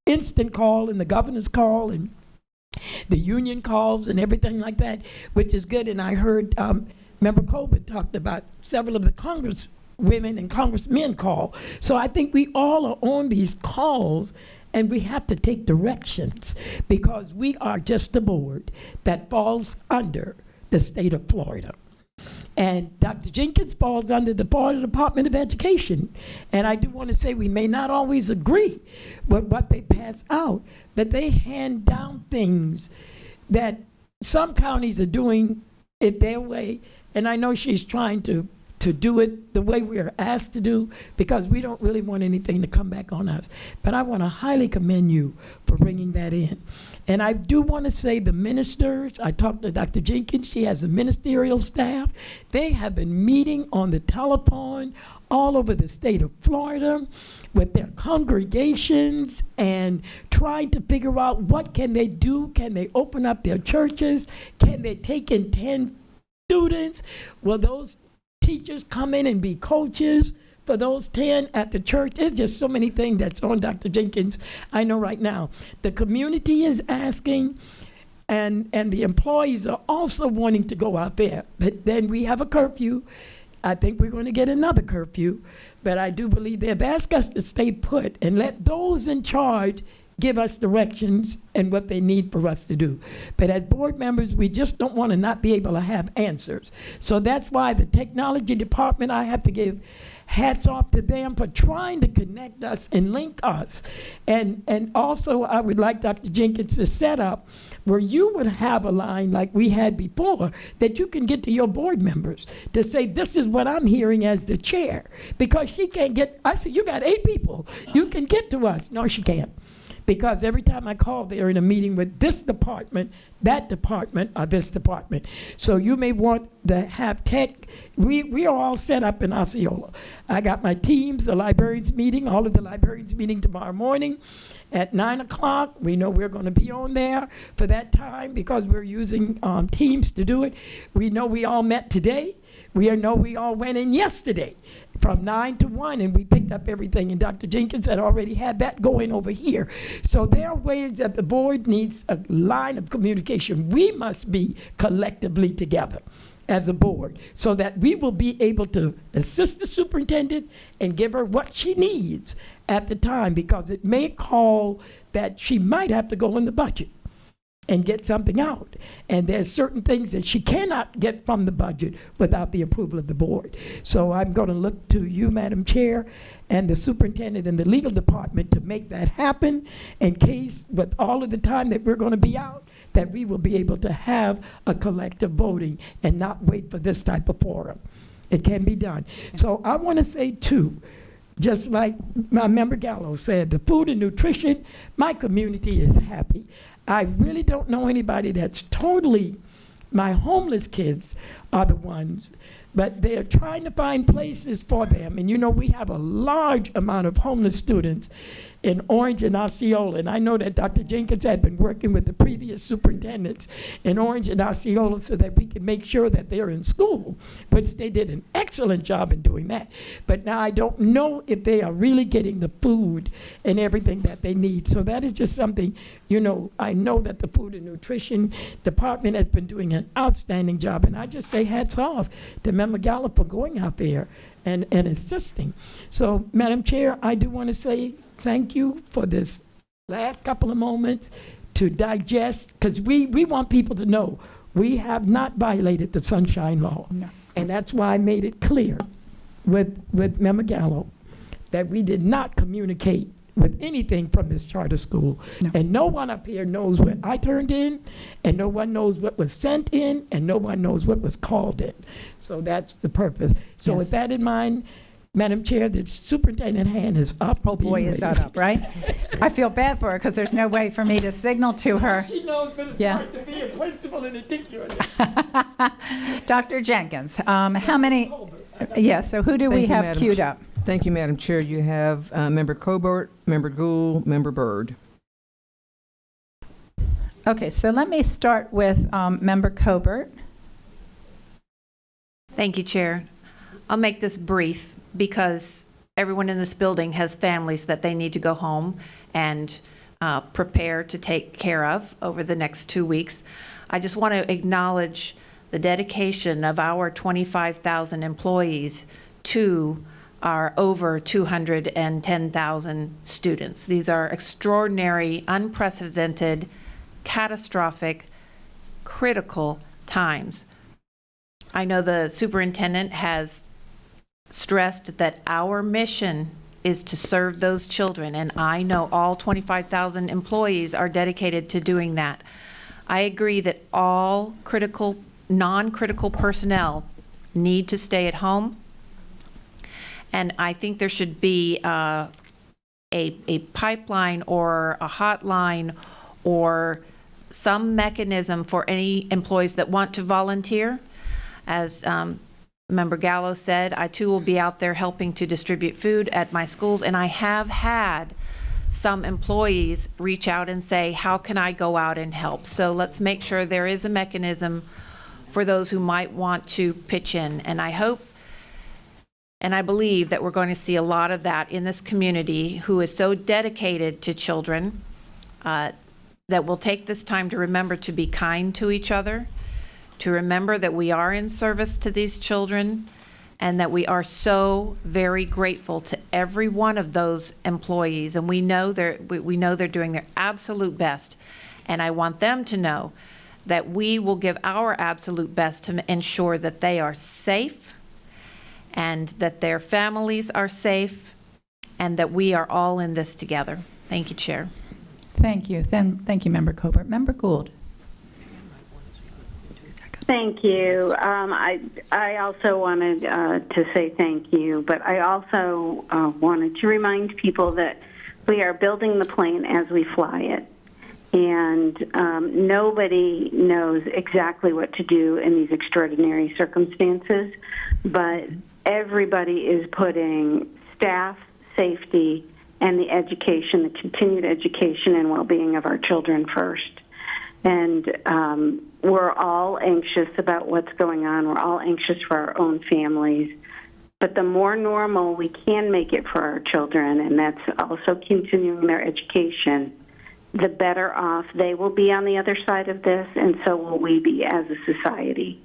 instant call and the governor's call and the union calls and everything like that, which is good. And I heard Member Colbert talked about several of the congresswomen and congressmen call. So I think we all are on these calls, and we have to take directions, because we are just a board that falls under the state of Florida. And Dr. Jenkins falls under the Florida Department of Education. And I do want to say, we may not always agree with what they pass out, but they hand down things that some counties are doing it their way. And I know she's trying to do it the way we are asked to do, because we don't really want anything to come back on us. But I want to highly commend you for bringing that in. And I do want to say the ministers, I talked to Dr. Jenkins, she has a ministerial staff. They have been meeting on the telephone all over the state of Florida with their congregations and trying to figure out what can they do. Can they open up their churches? Can they take in 10 students? Will those teachers come in and be coaches for those 10 at the church? There's just so many things that's on Dr. Jenkins. I know right now the community is asking, and the employees are also wanting to go out there. But then we have a curfew. I think we're going to get another curfew. But I do believe they've asked us to stay put and let those in charge give us directions and what they need for us to do. But as board members, we just don't want to not be able to have answers. So that's why the technology department, I have to give hats off to them for trying to connect us and link us. And also, I would like Dr. Jenkins to set up where you would have a line like we had before that you can get to your board members to say, this is what I'm hearing as the chair. Because she can't get, I said, you got 8 people. You can get to us. No, she can't. Because every time I call, they're in a meeting with this department, that department, or this department. So you may want to have tech. We are all set up in Osceola. I got my teams, the librarians meeting, all of the librarians meeting tomorrow morning at 9 o'clock. We know we're going to be on there for that time because we're using Teams to do it. We know we all met today. We know we all went in yesterday from 9 to 1, and we picked up everything. And Dr. Jenkins had already had that going over here. So there are ways that the board needs a line of communication. We must be collectively together as a board so that we will be able to assist the superintendent and give her what she needs at the time, because it may call that she might have to go in the budget and get something out. And there's certain things that she cannot get from the budget without the approval of the board. So I'm going to look to you, Madam Chair, and the superintendent and the legal department to make that happen in case with all of the time that we're going to be out, that we will be able to have a collective voting and not wait for this type of forum. It can be done. So I want to say too, just like my member Gallo said, the food and nutrition, my community is happy. I really don't know anybody that's totally, my homeless kids are the ones, but they're trying to find places for them. And you know, we have a large amount of homeless students in Orange and Osceola. And I know that Dr. Jenkins had been working with the previous superintendents in Orange and Osceola so that we could make sure that they're in school, which they did an excellent job in doing that. But now I don't know if they are really getting the food and everything that they need. So that is just something, you know, I know that the food and nutrition department has been doing an outstanding job. And I just say hats off to Member Gallo for going out there and assisting. So, Madam Chair, I do want to say thank you for this last couple of moments to digest, because we want people to know we have not violated the Sunshine Law. No. And that's why I made it clear with Member Gallo that we did not communicate with anything from this charter school. No. And no one up here knows what I turned in, and no one knows what was sent in, and no one knows what was called in. So that's the purpose. So Yes. with that in mind, Madam Chair, the superintendent hand is up. Oh, boy, is that up, right? I feel bad for her because there's no way for me to signal to her. She knows, but it's Yeah. hard to be a principal and a teacher. Dr. Jenkins, how many, yes, so who do we Thank you, have Madam queued Chair. up? Thank you, Madam Chair. You have Member Cobart, Member Gould, Member Byrd. Okay, so let me start with Member Cobart. Thank you, Chair. I'll make this brief because everyone in this building has families that they need to go home and prepare to take care of over the next 2 weeks. I just want to acknowledge the dedication of our 25,000 employees to our over 210,000 students. These are extraordinary, unprecedented, catastrophic, critical times. I know the superintendent has stressed that our mission is to serve those children, and I know all 25,000 employees are dedicated to doing that. I agree that all critical, non-critical personnel need to stay at home, and I think there should be a pipeline or a hotline or some mechanism for any employees that want to volunteer. As Member Gallo said, I too will be out there helping to distribute food at my schools, and I have had some employees reach out and say, how can I go out and help? So let's make sure there is a mechanism for those who might want to pitch in. And I hope and I believe that we're going to see a lot of that in this community who is so dedicated to children that will take this time to remember to be kind to each other, to remember that we are in service to these children, and that we are so very grateful to every one of those employees, and we know they're doing their absolute best, and I want them to know that we will give our absolute best to ensure that they are safe and that their families are safe and that we are all in this together. Thank you, Chair. Thank you. Thank you, Member Colbert. Member Gould. Thank you. I also wanted to say thank you, but I also wanted to remind people that we are building the plane as we fly it. And nobody knows exactly what to do in these extraordinary circumstances, but everybody is putting staff safety and the education, the continued education and well-being of our children first. And we're all anxious about what's going on. We're all anxious for our own families. But the more normal we can make it for our children, and that's also continuing their education, the better off they will be on the other side of this, and so will we be as a society.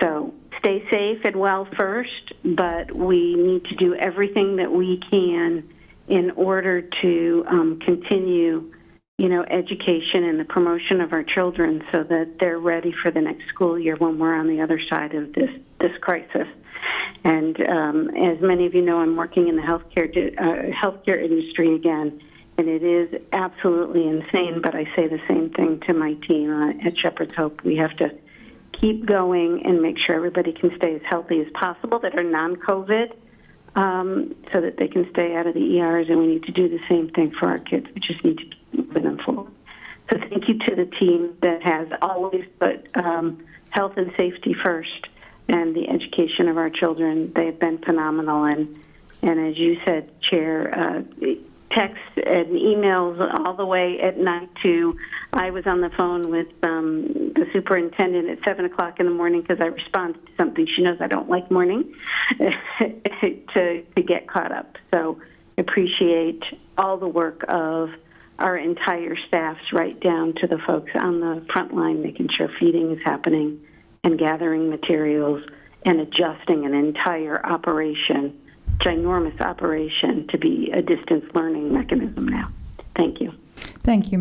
So stay safe and well first, but we need to do everything that we can in order to continue, education and the promotion of our children so that they're ready for the next school year when we're on the other side of this crisis. And as many of you know, I'm working in the healthcare industry again, and it is absolutely insane, but I say the same thing to my team at Shepherd's Hope. We have to keep going and make sure everybody can stay as healthy as possible that are non-COVID, so that they can stay out of the ERs, and we need to do the same thing for our kids. We just need to keep moving them forward. So thank you to the team that has always put health and safety first and the education of our children. They've been phenomenal, and as you said, Chair, texts and emails all the way at night to, I was on the phone with the superintendent at 7 o'clock in the morning because I responded to something. She knows I don't like morning to get caught up. So appreciate all the work of our entire staffs right down to the folks on the front line, making sure feeding is happening and gathering materials and adjusting an entire operation, ginormous operation, to be a distance learning mechanism now. Thank you. Thank you,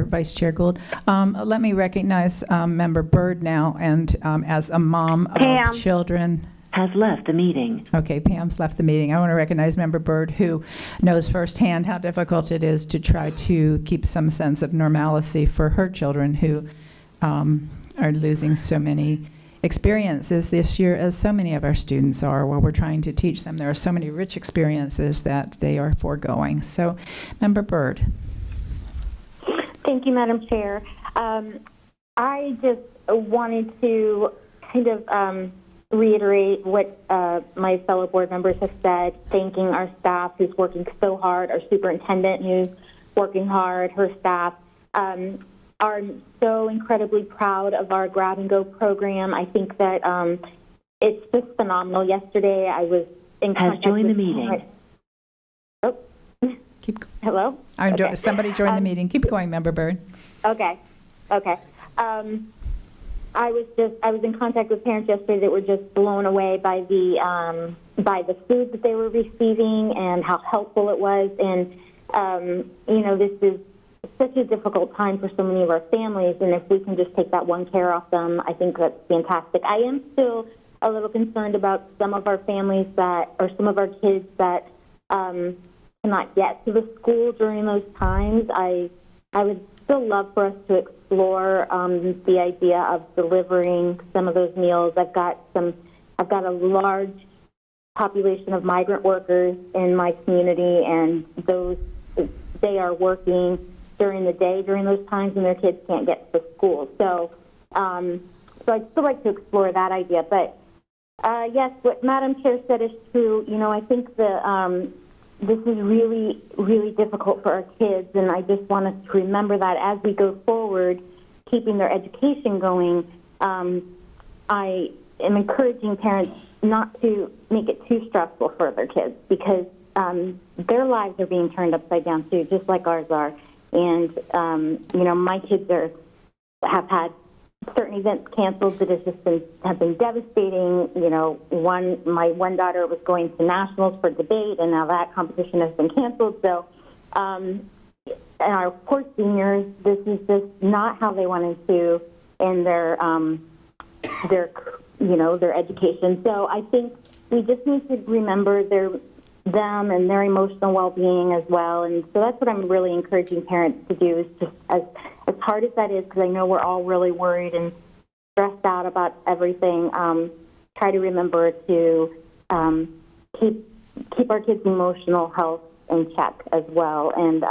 Vice Chair Gould. Let me recognize Member Byrd now, and as a mom of children. Has left the meeting. Okay, Pam's left the meeting. I want to recognize Member Byrd, who knows firsthand how difficult it is to try to keep some sense of normalcy for her children who are losing so many experiences this year, as so many of our students are, while we're trying to teach them. There are so many rich experiences that they are foregoing. So, Member Byrd. Thank you, Madam Chair. I just wanted to kind of reiterate what my fellow board members have said, thanking our staff who's working so hard, our superintendent who's working hard, her staff. Are so incredibly proud of our Grab and Go program. I think that it's just phenomenal. Yesterday, I was in contact Has joined with the meeting. Oh, hello. Okay. Somebody joined the meeting. Keep going, Member Byrd. Okay. I was in contact with parents yesterday that were just blown away by the food that they were receiving and how helpful it was. And this is such a difficult time for so many of our families, and if we can just take that one care off them, I think that's fantastic. I am still a little concerned about some of our families or some of our kids that cannot get to the school during those times. I would still love for us to explore the idea of delivering some of those meals. I've got a large population of migrant workers in my community, and they are working during the day during those times when their kids can't get to school. So I'd still like to explore that idea. But yes, what Madam Chair said is true. I think this is really, really difficult for our kids, and I just want us to remember that as we go forward, keeping their education going. I am encouraging parents not to make it too stressful for their kids, because their lives are being turned upside down too, just like ours are. And my kids have had certain events canceled that have been devastating. You know, my one daughter was going to nationals for debate, and now that competition has been canceled. So, and our poor seniors, this is just not how they wanted to end their education. So I think we just need to remember them and their emotional well-being as well. And so that's what I'm really encouraging parents to do, is just as hard as that is, because I know we're all really worried and stressed out about everything, try to remember to keep our kids' emotional health in check as well, and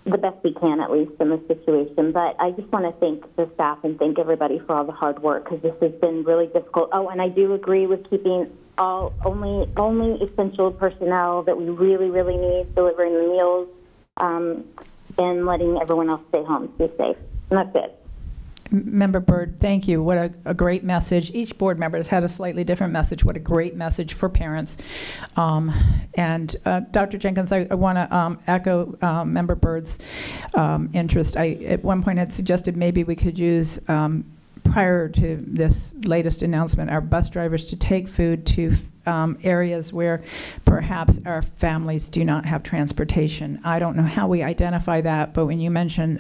the best we can, at least, in this situation. But I just want to thank the staff and thank everybody for all the hard work, because this has been really difficult. Oh, and I do agree with keeping only essential personnel that we really, really need delivering the meals, and letting everyone else stay home to be safe. And that's it. Member Byrd, thank you. What a great message. Each board member has had a slightly different message. What a great message for parents. And Dr. Jenkins, I want to echo Member Byrd's interest. I, at one point, had suggested maybe we could use, prior to this latest announcement, our bus drivers to take food to areas where perhaps our families do not have transportation. I don't know how we identify that, but when you mention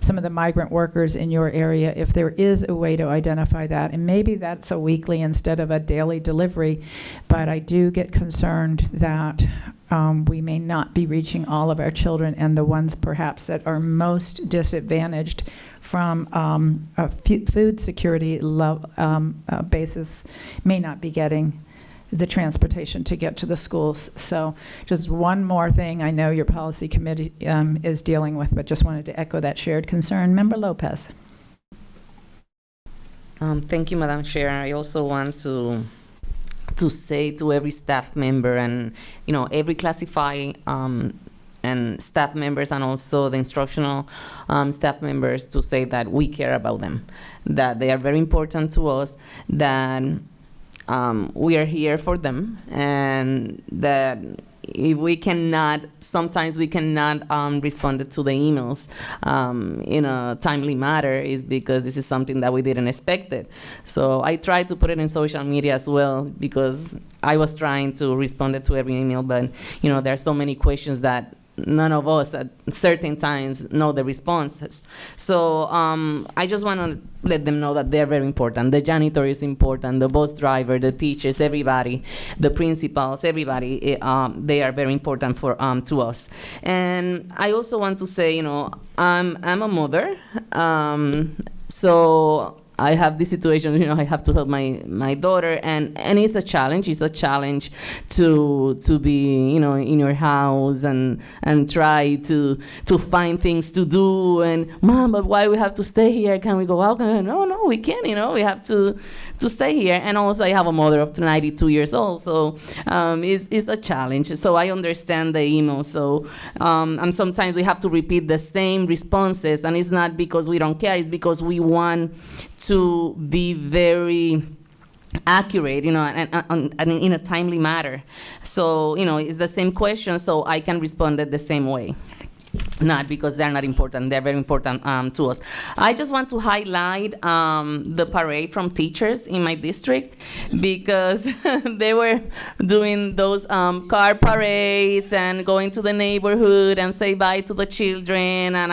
some of the migrant workers in your area, if there is a way to identify that, and maybe that's a weekly instead of a daily delivery, but I do get concerned that we may not be reaching all of our children, and the ones perhaps that are most disadvantaged from a food security basis may not be getting the transportation to get to the schools. So just one more thing I know your policy committee is dealing with, but just wanted to echo that shared concern. Member Lopez. Thank you, Madam Chair. I also want to say to every staff member and, you know, every classified and staff members, and also the instructional staff members, to say that we care about them, that they are very important to us, that we are here for them, and that if we cannot, sometimes we cannot respond to the emails in a timely manner, is because this is something that we didn't expect it. So I tried to put it in social media as well, because I was trying to respond to every email, but you know, there are so many questions that none of us at certain times know the responses. So I just want to let them know that they're very important. The janitor is important, the bus driver, the teachers, everybody, the principals, everybody, they are very important for to us. And I also want to say, you know, I'm a mother, so I have this situation, you know, I have to help my daughter, and it's a challenge. It's a challenge to be, you know, in your house and try to find things to do. And Mom, but why we have to stay here? Can we go out? No, we can't. You know, we have to stay here. And also, I have a mother of 92 years old, so it's a challenge. So I understand the email. So and sometimes we have to repeat the same responses, and it's not because we don't care. It's because we want to be very accurate, you know, and in a timely manner. So, you know, it's the same question, so I can respond it the same way. Not because they're not important, they're very important to us. I just want to highlight the parade from teachers in my district, because they were doing those car parades and going to the neighborhood and say bye to the children, and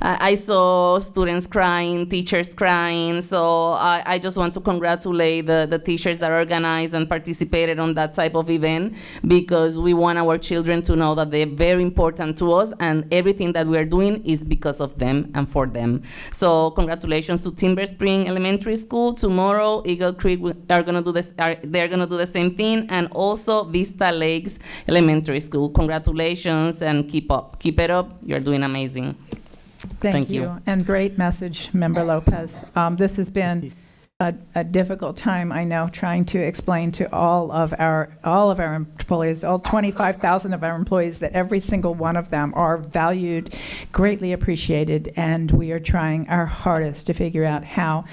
I saw students crying, teachers crying. So I just want to congratulate the teachers that organized and participated on that type of event, because we want our children to know that they're very important to us, and everything that we are doing is because of them and for them. So congratulations to Timber Spring Elementary School. Tomorrow, Eagle Creek are going to do this. They're going to do the same thing, and also Vista Lakes Elementary School. Congratulations, and keep it up. You're doing amazing. Thank you. And great message, Member Lopez. This has been a difficult time, I know, trying to explain to all of our employees, all 25,000 of our employees, that every single one of them are valued, greatly appreciated, and we are trying our hardest to figure out how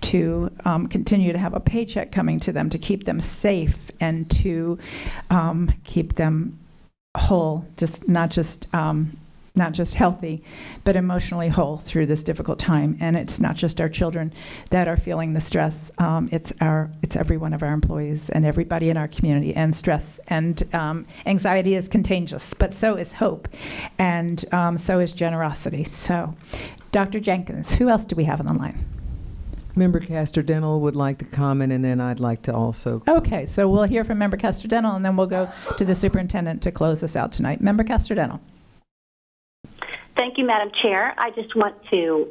to continue to have a paycheck coming to them, to keep them safe, and to keep them whole, not just not just healthy, but emotionally whole through this difficult time. And it's not just our children that are feeling the stress. It's every one of our employees and everybody in our community. And stress and anxiety is contagious, but so is hope, and so is generosity. So, Dr. Jenkins, who else do we have on the line? Member Castor-Dental would like to comment, and then I'd like to also. Okay, so we'll hear from Member Castor-Dental, and then we'll go to the superintendent to close us out tonight. Member Castor-Dental. Thank you, Madam Chair. I just want to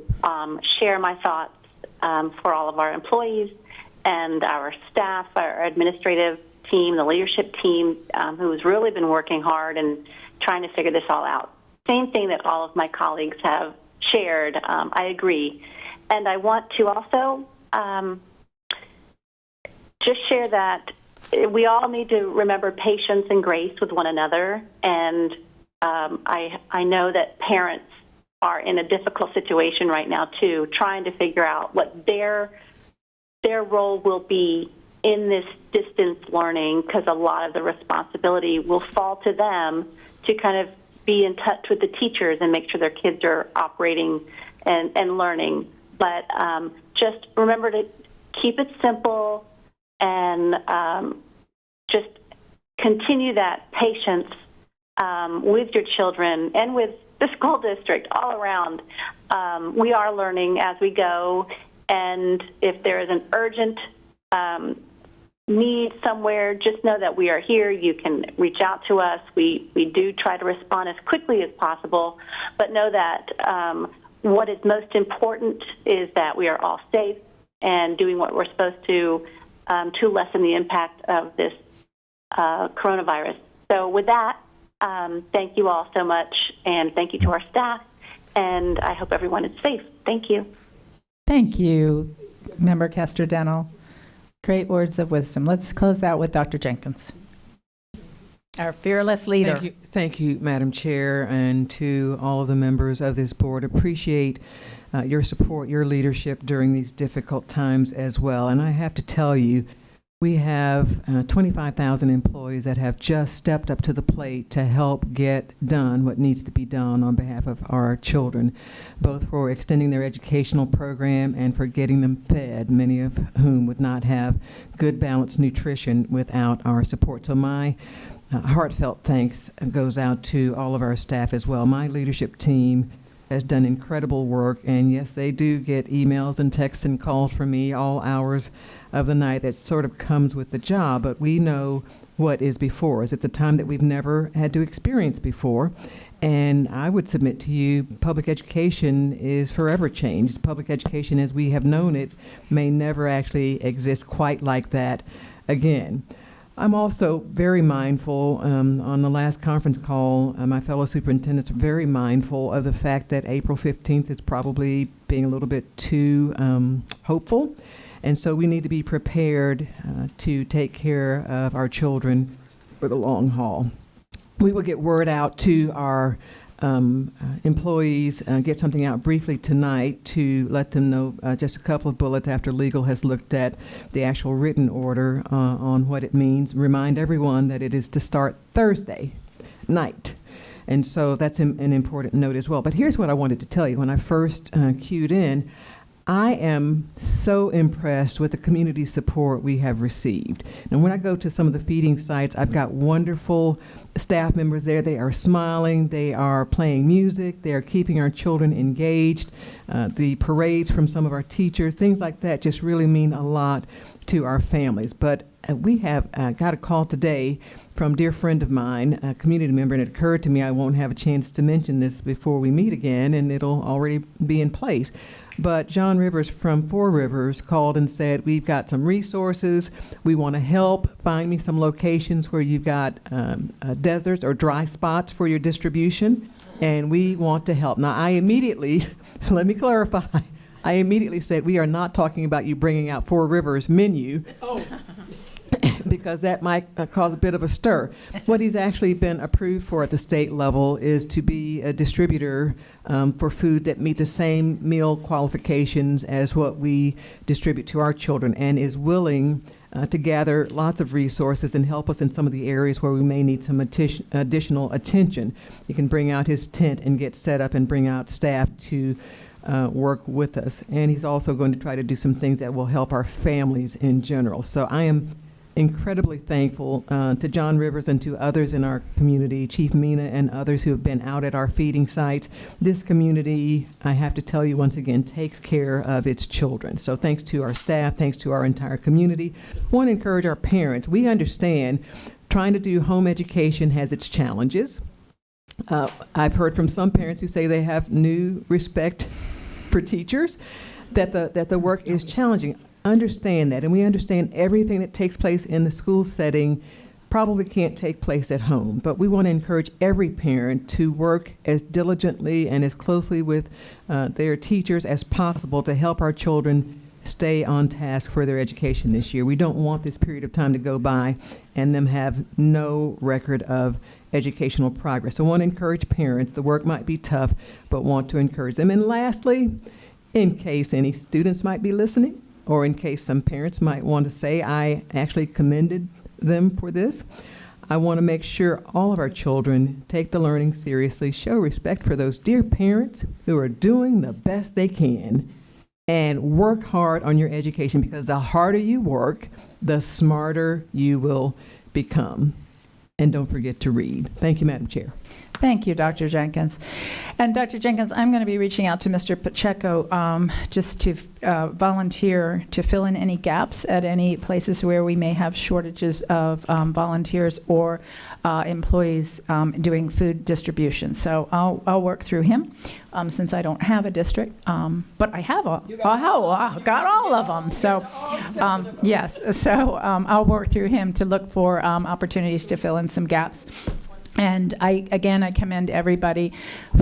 share my thoughts for all of our employees and our staff, our administrative team, the leadership team, who has really been working hard and trying to figure this all out. Same thing that all of my colleagues have shared. I agree. And I want to also just share that we all need to remember patience and grace with one another. And I know that parents are in a difficult situation right now, too, trying to figure out what their role will be in this distance learning, because a lot of the responsibility will fall to them to kind of be in touch with the teachers and make sure their kids are operating and learning. But just remember to keep it simple and just continue that patience with your children and with the school district all around. We are learning as we go, and if there is an urgent need somewhere, just know that we are here. You can reach out to us. We do try to respond as quickly as possible, but know that what is most important is that we are all safe and doing what we're supposed to lessen the impact of this coronavirus. So with that, thank you all so much, and thank you to our staff, and I hope everyone is safe. Thank you. Thank you, Member Castor-Dental. Great words of wisdom. Let's close out with Dr. Jenkins, our fearless leader. Thank you, Madam Chair, and to all of the members of this board. Appreciate your support, your leadership during these difficult times as well. And I have to tell you, we have 25,000 employees that have just stepped up to the plate to help get done what needs to be done on behalf of our children, both for extending their educational program and for getting them fed, many of whom would not have good balanced nutrition without our support. So my heartfelt thanks goes out to all of our staff as well. My leadership team has done incredible work, and yes, they do get emails and texts and calls from me all hours of the night. That sort of comes with the job, but we know what is before us. It's a time that we've never had to experience before, and I would submit to you, public education is forever changed. Public education as we have known it may never actually exist quite like that again. I'm also very mindful, on the last conference call, my fellow superintendents are very mindful of the fact that April 15th is probably being a little bit too hopeful. And so we need to be prepared to take care of our children for the long haul. We will get word out to our employees, get something out briefly tonight to let them know just a couple of bullets after legal has looked at the actual written order on what it means. Remind everyone that it is to start Thursday night. And so that's an important note as well. But here's what I wanted to tell you. When I first cued in, I am so impressed with the community support we have received. And when I go to some of the feeding sites, I've got wonderful staff members there. They are smiling, they are playing music, they are keeping our children engaged. The parades from some of our teachers, things like that just really mean a lot to our families. But we have got a call today from a dear friend of mine, a community member, and it occurred to me I won't have a chance to mention this before we meet again, and it'll already be in place. But John Rivers from Four Rivers called and said, we've got some resources. We want to help. Find me some locations where you've got deserts or dry spots for your distribution, and we want to help. Now, I immediately, let me clarify, I immediately said, we are not talking about you bringing out Four Rivers menu. Oh. Because that might cause a bit of a stir. What he's actually been approved for at the state level is to be a distributor for food that meet the same meal qualifications as what we distribute to our children, and is willing to gather lots of resources and help us in some of the areas where we may need some additional attention. He can bring out his tent and get set up and bring out staff to work with us. And he's also going to try to do some things that will help our families in general. So I am incredibly thankful to John Rivers and to others in our community, Chief Mina and others who have been out at our feeding sites. This community, I have to tell you once again, takes care of its children. So thanks to our staff, thanks to our entire community. I want to encourage our parents. We understand trying to do home education has its challenges. I've heard from some parents who say they have new respect for teachers, that the work is challenging. Understand that, and we understand everything that takes place in the school setting probably can't take place at home, but we want to encourage every parent to work as diligently and as closely with their teachers as possible to help our children stay on task for their education this year. We don't want this period of time to go by and them have no record of educational progress. So I want to encourage parents. The work might be tough, but want to encourage them. And lastly, in case any students might be listening, or in case some parents might want to say, I actually commended them for this, I want to make sure all of our children take the learning seriously, show respect for those dear parents who are doing the best they can, and work hard on your education, because the harder you work, the smarter you will become. And don't forget to read. Thank you, Madam Chair. Thank you, Dr. Jenkins. And Dr. Jenkins, I'm going to be reaching out to Mr. Pacheco just to volunteer to fill in any gaps at any places where we may have shortages of volunteers or employees doing food distribution. So I'll work through him since I don't have a district, but I have I've got all of them. So yes, so I'll work through him to look for opportunities to fill in some gaps. And I commend everybody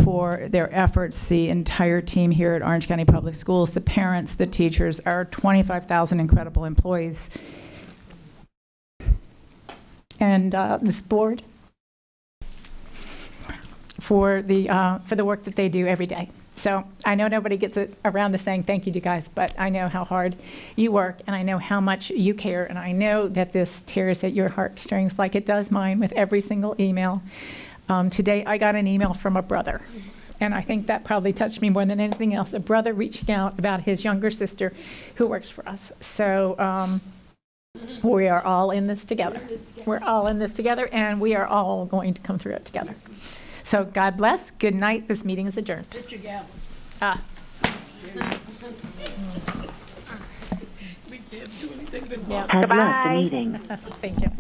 for their efforts, the entire team here at Orange County Public Schools, the parents, the teachers, our 25,000 incredible employees, and this board for the work that they do every day. So I know nobody gets around to saying thank you to you guys, but I know how hard you work, and I know how much you care, and I know that this tears at your heartstrings like it does mine with every single email. Today I got an email from a brother, and I think that probably touched me more than anything else, a brother reaching out about his younger sister who works for us. So we are all in this together. We're all in this together, and we are all going to come through it together. So God bless. Good night. This meeting is adjourned. Get your gavel. We can't do anything. Goodbye. Thank you.